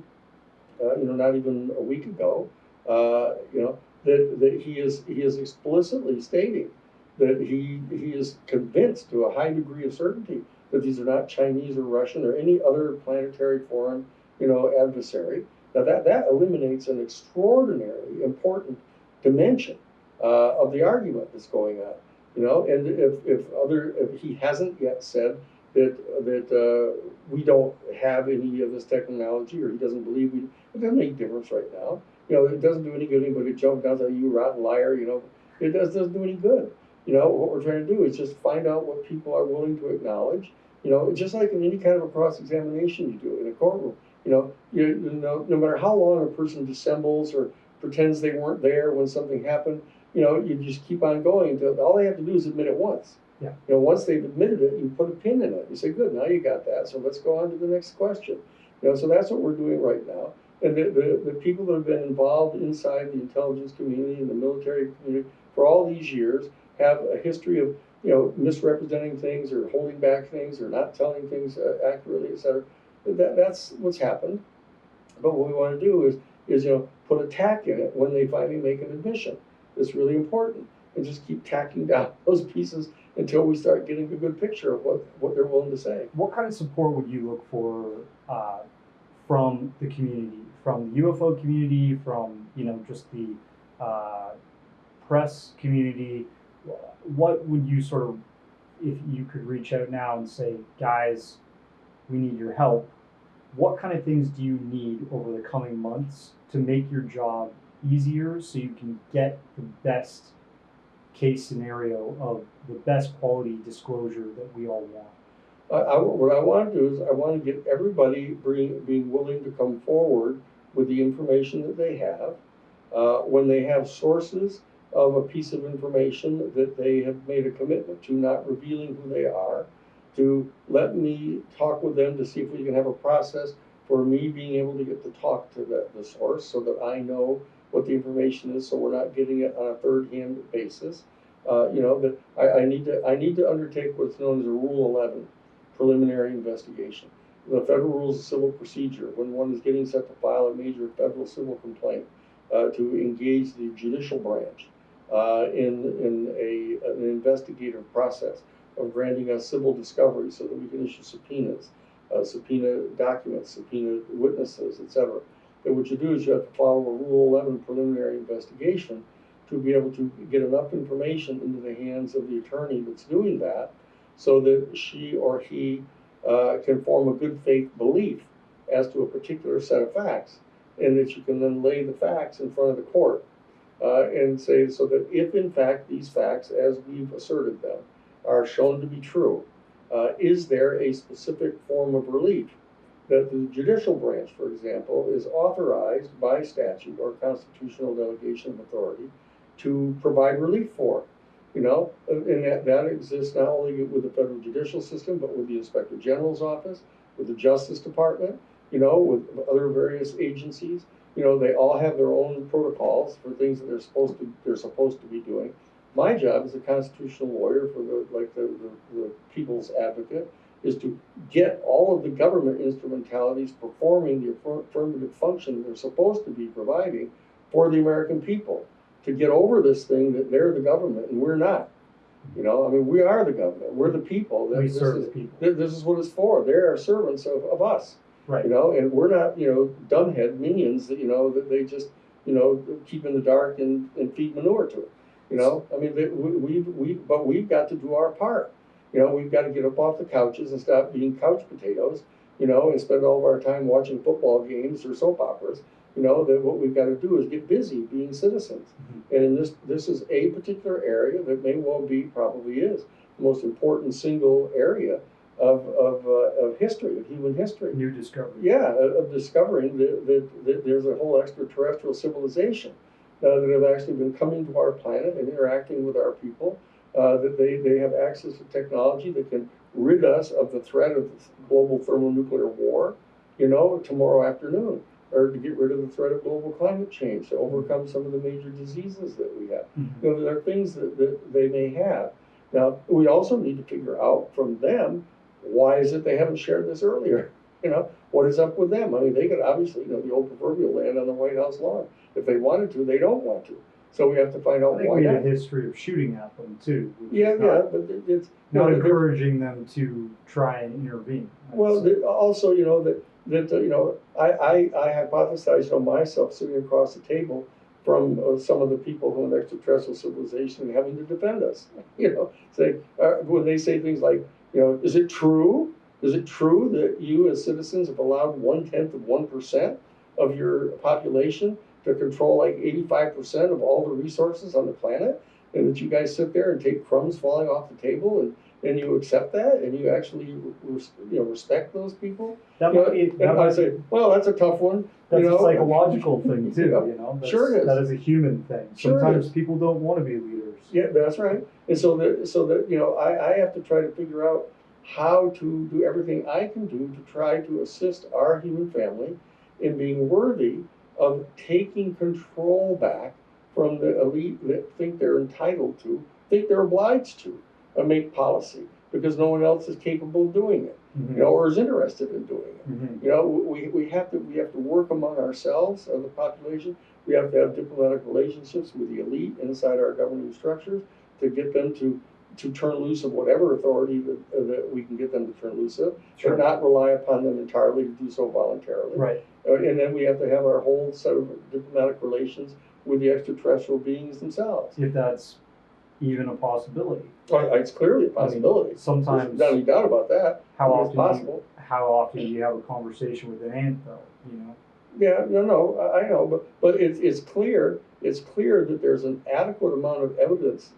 not even a week ago, that he is explicitly stating that he is convinced to a high degree of certainty that these are not Chinese or Russian or any other planetary foreign, adversary. Now that eliminates an extraordinarily important dimension of the argument that's going on. And if he hasn't yet said that we don't have any of this technology, or he doesn't believe it doesn't make a difference right now. It doesn't do any good. Anybody jump down and say, "You rotten liar," it doesn't do any good. What we're trying to do is just find out what people are willing to acknowledge. Just like in any kind of a cross-examination you do in a courtroom. No matter how long a person dissembles or pretends they weren't there when something happened, you just keep on going until all they have to do is admit it once. Yeah. Once they've admitted it, you put a pin in it. You say, "Good, now you got that. So let's go on to the next question." So that's what we're doing right now. And the people that have been involved inside the intelligence community and the military community for all these years have a history of misrepresenting things or holding back things or not telling things accurately, etc. That's what's happened. But what we want to do is put a tack in it when they finally make an admission. It's really important, and just keep tacking down those pieces until we start getting a good picture of what they're willing to say. What kind of support would you look for from the community, from the UFO community, from just the press community? What would you sort of, if you could reach out now and say, "Guys, we need your help," what kind of things do you need over the coming months to make your job easier so you can get the best case scenario of the best quality disclosure that we all want? What I want to do is I want to get everybody being willing to come forward with the information that they have. When they have sources of a piece of information that they have made a commitment to not revealing who they are, to let me talk with them to see if we can have a process for me being able to get to talk to the source so that I know what the information is, so we're not getting it on a third-hand basis. That I need to undertake what's known as a Rule 11, preliminary investigation. The Federal Rules of Civil Procedure, when one is getting set to file a major federal civil complaint, to engage the judicial branch in an investigative process of granting us civil discovery so that we can issue subpoenas, subpoena documents, subpoena witnesses, etc. And what you do is you have to follow a Rule 11 preliminary investigation to be able to get enough information into the hands of the attorney that's doing that so that she or he can form a good faith belief as to a particular set of facts, and that you can then lay the facts in front of the court and say, so that if in fact these facts, as we've asserted them, are shown to be true, is there a specific form of relief that the judicial branch, for example, is authorized by statute or constitutional delegation of authority to provide relief for? And that exists not only with the federal judicial system, but with the Inspector General's office, with the Justice Department, with other various agencies. They all have their own protocols for things that they're supposed to be doing. My job as a constitutional lawyer for the people's advocate is to get all of the government instrumentalities performing the affirmative function they're supposed to be providing for the American people, to get over this thing that they're the government and we're not. We are the government. We're the people. We serve the people. This is what it's for. They're servants of us. Right. And we're not, dumbhead minions that, that they just, keep in the dark and feed manure to it. But we've got to do our part. We've got to get up off the couches and stop being couch potatoes, and spend all of our time watching football games or soap operas. That what we've got to do is get busy being citizens. Mm-hmm. And this is a particular area that may well probably is the most important single area of history, of human history. New discovery. Yeah, of discovering that there's a whole extraterrestrial civilization that have actually been coming to our planet and interacting with our people that they have access to technology that can rid us of the threat of global thermonuclear war, tomorrow afternoon, or to get rid of the threat of global climate change, to overcome some of the major diseases that we have. Mm-hmm. There are things that they may have. Now, we also need to figure out from them, why is it they haven't shared this earlier? What is up with them? I mean, they could obviously, the old proverbial land on the White House lawn. If they wanted to, they don't want to. So we have to find out I think why we not. had a history of shooting at them too. Yeah, but it's not encouraging them to try and intervene. Well, also, I hypothesize, myself sitting across the table from some of the people who in extraterrestrial civilization and having to defend us. Say when they say things like, is it true? Is it true that you as citizens have allowed 0.1% of your population to control like 85% of all the resources on the planet, and that you guys sit there and take crumbs falling off the table and you accept that, and you actually respect those people? I say, well, that's a tough one. That's a psychological thing too. Sure it is. That is a human thing. Sure Sometimes people don't want to be leaders. Yeah, that's right. And so that I have to try to figure out how to do everything I can do to try to assist our human family in being worthy of taking control back from the elite that think they're entitled to, think they're obliged to make policy because no one else is capable of doing it, or is interested in doing it. We have to work among ourselves, the population. We have to have diplomatic relationships with the elite inside our governing structures to get them to turn loose of whatever authority that we can get them to turn loose of, but not rely upon them entirely to do so voluntarily. Right. And then we have to have our whole set of diplomatic relations with the extraterrestrial beings themselves. If that's even a possibility. It's clearly a possibility. Sometimes, there's not any doubt about that. How often do you have a conversation with an ant, though? Yeah, no, I know, but it's clear that there's an adequate amount of evidence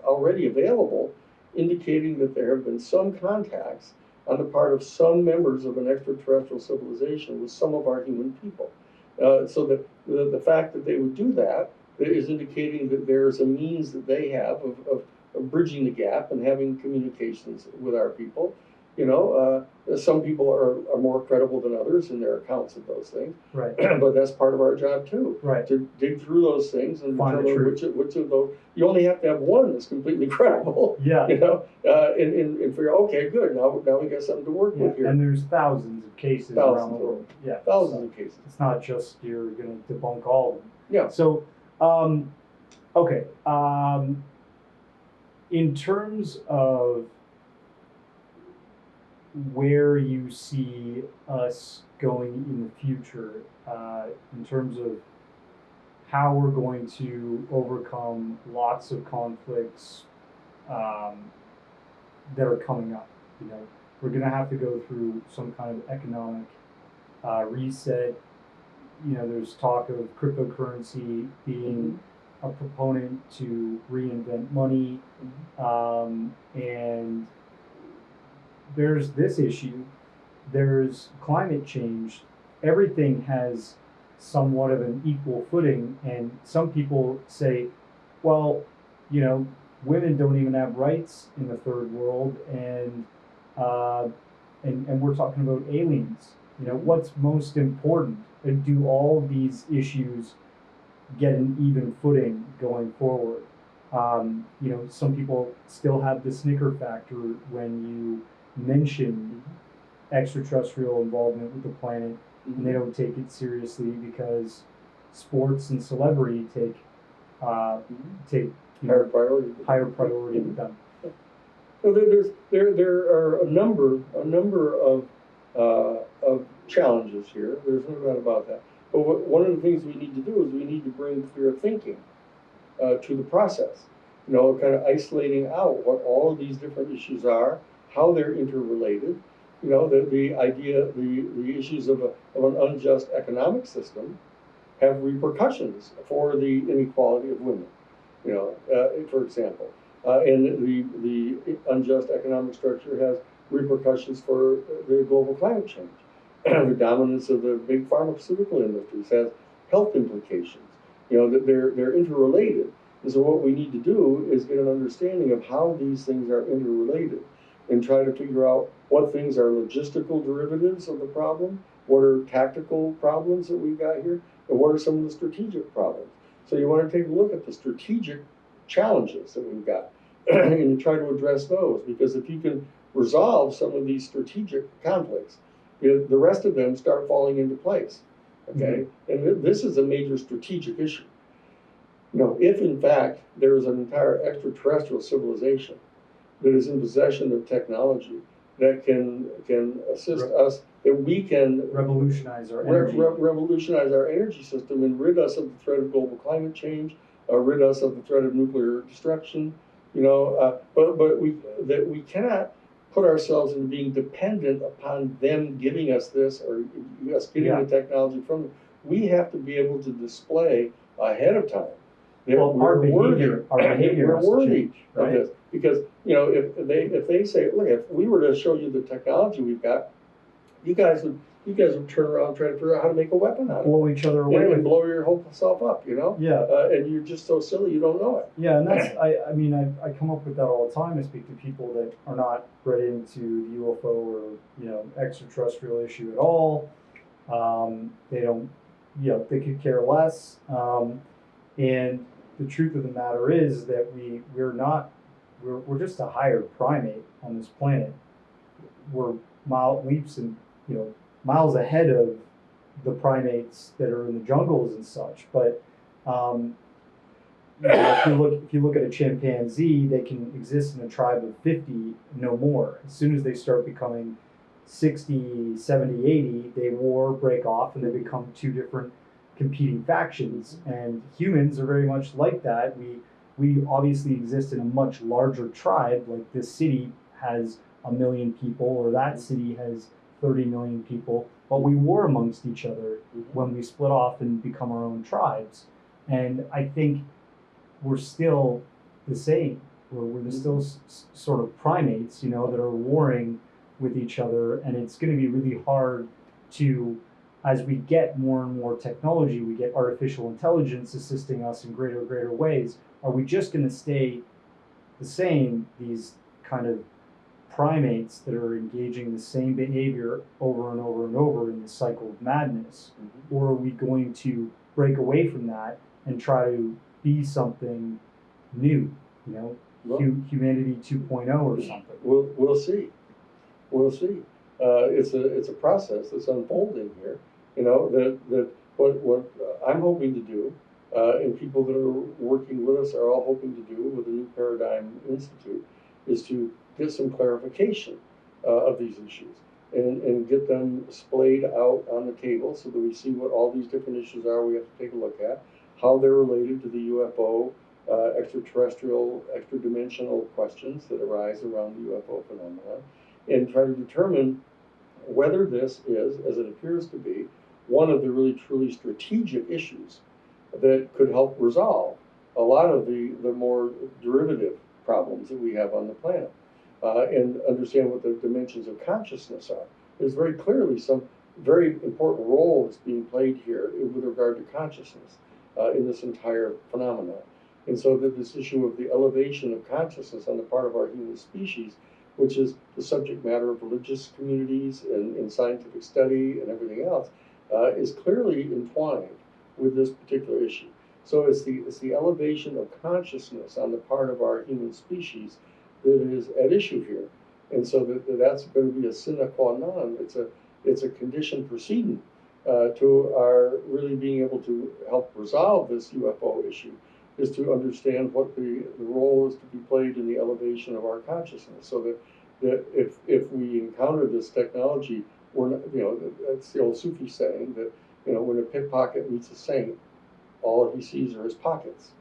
already available, indicating that there have been some contacts on the part of some members of an extraterrestrial civilization with some of our human people. So that the fact that they would do that is indicating that there's a means that they have of bridging the gap and having communications with our people. Some people are more credible than others in their accounts of those things. Right. But that's part of our job too. Right. To dig through those things and find determine which of those. You only have to have one that's completely credible. Yeah. And figure, okay, good. Now we got something to work with here. And there's thousands of cases around the world. Yeah. Thousands of cases. It's not just you're going to debunk all of them. Yeah. So, okay. In terms of where you see us going in the future, in terms of how we're going to overcome lots of conflicts that are coming up. We're going to have to go through some kind of economic reset. There's talk of cryptocurrency being a proponent to reinvent money, and there's this issue, there's climate change. Everything has somewhat of an equal footing, and some people say, well, women don't even have rights in the third world, and we're talking about aliens. What's most important? And do all of these issues get an even footing going forward? Some people still have the snicker factor when you mention extraterrestrial involvement with the planet, and they don't take it seriously because sports and celebrity take higher priority with them. Well, there are a number of challenges here. There's no doubt about that. But one of the things we need to do is we need to bring clear thinking to the process. Kind of isolating out what all of these different issues are, how they're interrelated. The idea, the issues of an unjust economic system have repercussions for the inequality of women. For example, and the unjust economic structure has repercussions for the global climate change. The dominance of the big pharmaceutical industries has health implications. That they're interrelated. And so what we need to do is get an understanding of how these things are interrelated and try to figure out what things are logistical derivatives of the problem, what are tactical problems that we've got here, and what are some of the strategic problems. So you want to take a look at the strategic challenges that we've got and try to address those, because if you can resolve some of these strategic conflicts, the rest of them start falling into place. Okay, and this is a major strategic issue. If in fact there is an entire extraterrestrial civilization that is in possession of technology that can assist us, that we can revolutionize our energy. Revolutionize our energy system and rid us of the threat of global climate change, rid us of the threat of nuclear destruction. But we cannot put ourselves in being dependent upon them giving us this or us getting the technology from them. We have to be able to display ahead of time that our behavior we're worthy change, right? of this. Because if they say, look, if we were to show you the technology we've got, you guys would turn around and try to figure out how to make a weapon out of it. Blow each other away and blow your whole self up, Yeah. And you're just so silly you don't know it. Yeah, and that's I come up with that all the time. I speak to people that are not read into the UFO or extraterrestrial issue at all. They don't, they could care less. And the truth of the matter is that we're just a higher primate on this planet. We're leaps and miles ahead of the primates that are in the jungles and such. But if you look at a chimpanzee, they can exist in a tribe of 50, no more. As soon as they start becoming 60, 70, 80, they break off, and they become two different competing factions. And humans are very much like that. We obviously exist in a much larger tribe. Like this city has 1 million people, or that city has 30 million people, but we war amongst each other when we split off and become our own tribes. And I think we're still the same. We're still sort of primates, that are warring with each other. And it's going to be really hard to, as we get more and more technology, we get artificial intelligence assisting us in greater and greater ways. Are we just going to stay the same, these kind of primates that are engaging the same behavior over and over and over in the cycle of madness? Or are we going to break away from that and try to be something new, humanity 2.0 or something? We'll see. It's a process that's unfolding here. That what I'm hoping to do, and people that are working with us are all hoping to do with the New Paradigm Institute, is to get some clarification of these issues and get them splayed out on the table so that we see what all these different issues are we have to take a look at, how they're related to the UFO, extraterrestrial, extra-dimensional questions that arise around the UFO phenomenon, and try to determine whether this is, as it appears to be, one of the really truly strategic issues that could help resolve a lot of the more derivative problems that we have on the planet, and understand what the dimensions of consciousness are. There's very clearly some very important role that's being played here with regard to consciousness in this entire phenomenon. And so that this issue of the elevation of consciousness on the part of our human species, which is the subject matter of religious communities and scientific study and everything else, is clearly entwined with this particular issue. So it's the elevation of consciousness on the part of our human species that is at issue here. And so that's going to be a sine qua non. It's a condition precedent to our really being able to help resolve this UFO issue, is to understand what the role is to be played in the elevation of our consciousness, so that if we encounter this technology, we're not, that's the old Sufi saying that, when a pickpocket meets a saint, all he sees are his pockets.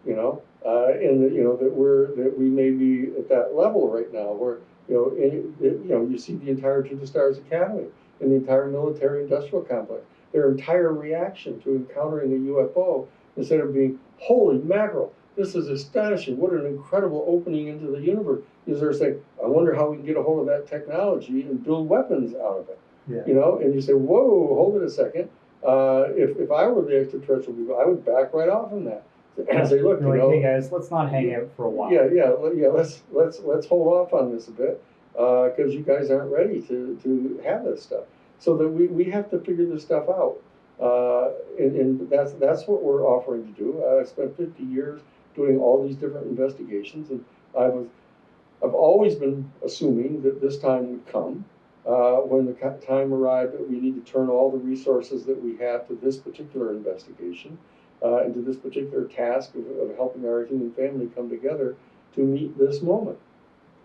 And that we may be at that level right now, where you see the entire To the Stars Academy and the entire military-industrial complex. Their entire reaction to encountering a UFO, instead of being, holy mackerel, this is astonishing, what an incredible opening into the universe, is they're saying, I wonder how we can get a hold of that technology and build weapons out of it. Yeah. And you say, whoa, hold it a second. If I were the extraterrestrial people, I would back right off from that. and say, look, You're like, hey guys, let's not hang out for a while. Yeah. Let's hold off on this a bit because you guys aren't ready to have this stuff. So that we have to figure this stuff out, and that's what we're offering to do. I spent 50 years doing all these different investigations, and I've always been assuming that this time would come. When the time arrived that we need to turn all the resources that we have to this particular investigation, and to this particular task of helping our human family come together to meet this moment.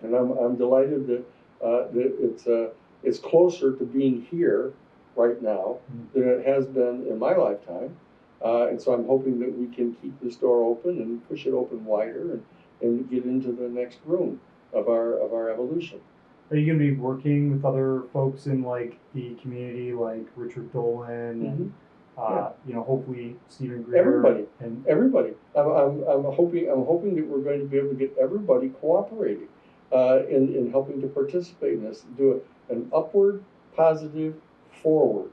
And I'm delighted that it's closer to being here right now than it has been in my lifetime. And so I'm hoping that we can keep this door open and push it open wider and get into the next room of our evolution. Are you going to be working with other folks in like the community, like Richard Dolan and hopefully Stephen Greer? Everybody. I'm hoping that we're going to be able to get everybody cooperating in helping to participate in this. Do an upward, positive, forward.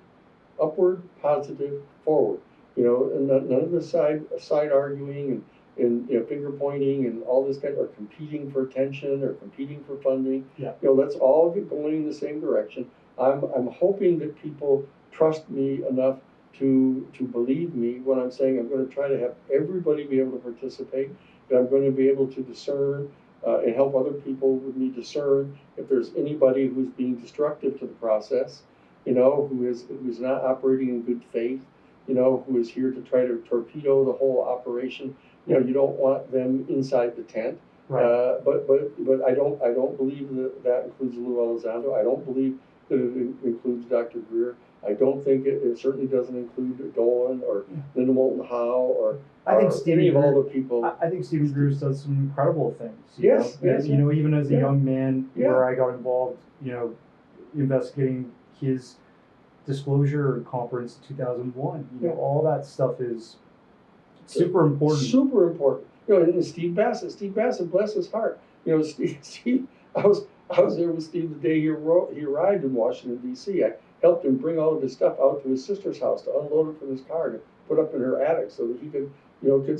Upward, positive, forward. And none of the side arguing and finger pointing and all this kind of, or competing for attention or competing for funding. Yeah. Let's all get going in the same direction. I'm hoping that people trust me enough to believe me when I'm saying I'm going to try to have everybody be able to participate, that I'm going to be able to discern and help other people with me discern if there's anybody who's being destructive to the process, who's not operating in good faith, who is here to try to torpedo the whole operation. You don't want them inside the tent. Right. But I don't believe that includes Lou Elizondo. I don't believe that it includes Dr. Greer. I don't think it certainly doesn't include Dolan or Linda Moulton Howe or any of all the people. I think Stephen Greer does some incredible things. Yes. Even as a young man, where I got involved, investigating his disclosure conference in 2001. All that stuff is super important. Super important. And Steve Bassett, bless his heart. Steve. I was there with Steve the day he arrived in Washington D.C. I helped him bring all of his stuff out to his sister's house to unload it from his car to put up in her attic so that he could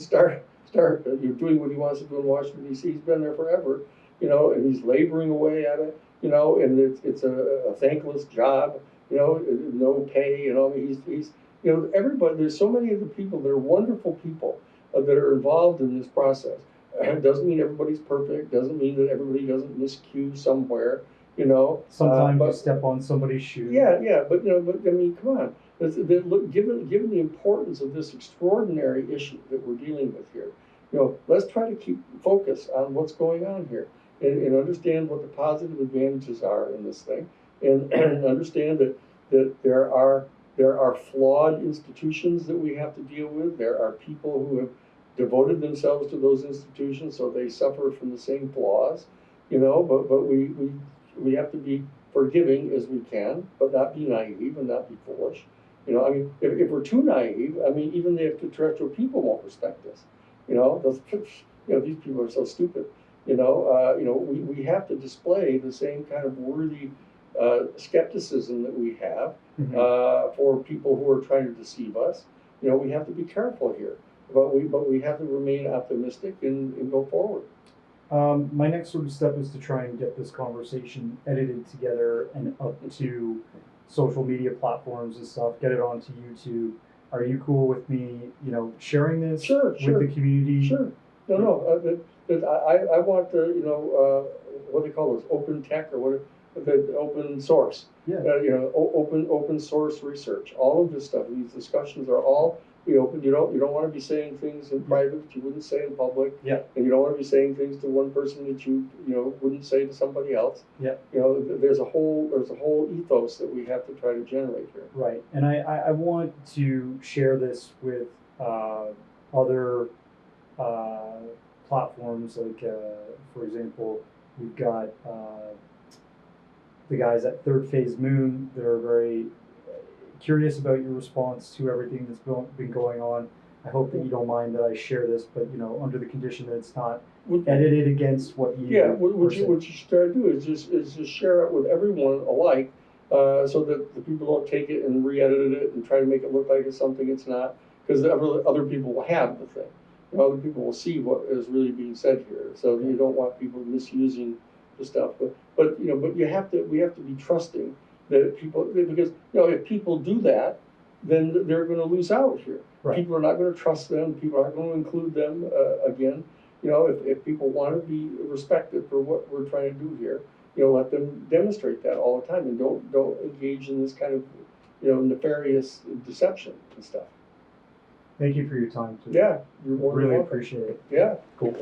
start doing what he wants to do in Washington D.C. He's been there forever, and he's laboring away at it, and it's a thankless job, no pay, he's everybody. There's so many of the people that are wonderful people that are involved in this process. It doesn't mean everybody's perfect. Doesn't mean that everybody doesn't miscue somewhere. Sometimes you step on somebody's shoe. Yeah, but I mean, come on. Given the importance of this extraordinary issue that we're dealing with here, let's try to keep focus on what's going on here and understand what the positive advantages are in this thing, and understand that there are flawed institutions that we have to deal with. There are people who have devoted themselves to those institutions, so they suffer from the same flaws, but we have to be forgiving as we can, but not be naive and not be foolish. If we're too naive, even the extraterrestrial people won't respect us. These people are so stupid. We have to display the same kind of worthy skepticism that we have for people who are trying to deceive us. We have to be careful here, but we have to remain optimistic and go forward. My next sort of step is to try and get this conversation edited together and up to social media platforms and stuff, get it onto YouTube. Are you cool with me, sharing this with the community? Sure. No. I want what do they call those? Open tech or what? The open source. Yeah. Open source research. All of this stuff. These discussions are all open. You don't want to be saying things in private that you wouldn't say in public. Yeah. And you don't want to be saying things to one person that you wouldn't say to somebody else. Yeah. There's a whole ethos that we have to try to generate here. Right. And I want to share this with other platforms, like for example, we've got the guys at Third Phase Moon that are very curious about your response to everything that's been going on. I hope that you don't mind that I share this, but under the condition that it's not edited against what you. Yeah, what you should try to do is just share it with everyone alike, so that the people don't take it and re-edit it and try to make it look like it's something it's not, because other people will have the thing. other people will see what is really being said here. So you don't want people misusing the stuff. But we have to be trusting that people, because if people do that, then they're going to lose out here. Right. People are not going to trust them. People aren't going to include them again. If people want to be respected for what we're trying to do here, let them demonstrate that all the time, and don't engage in this kind of nefarious deception and stuff. Thank you for your time today. Yeah, you're more than really welcome. appreciate it. Yeah, Cool.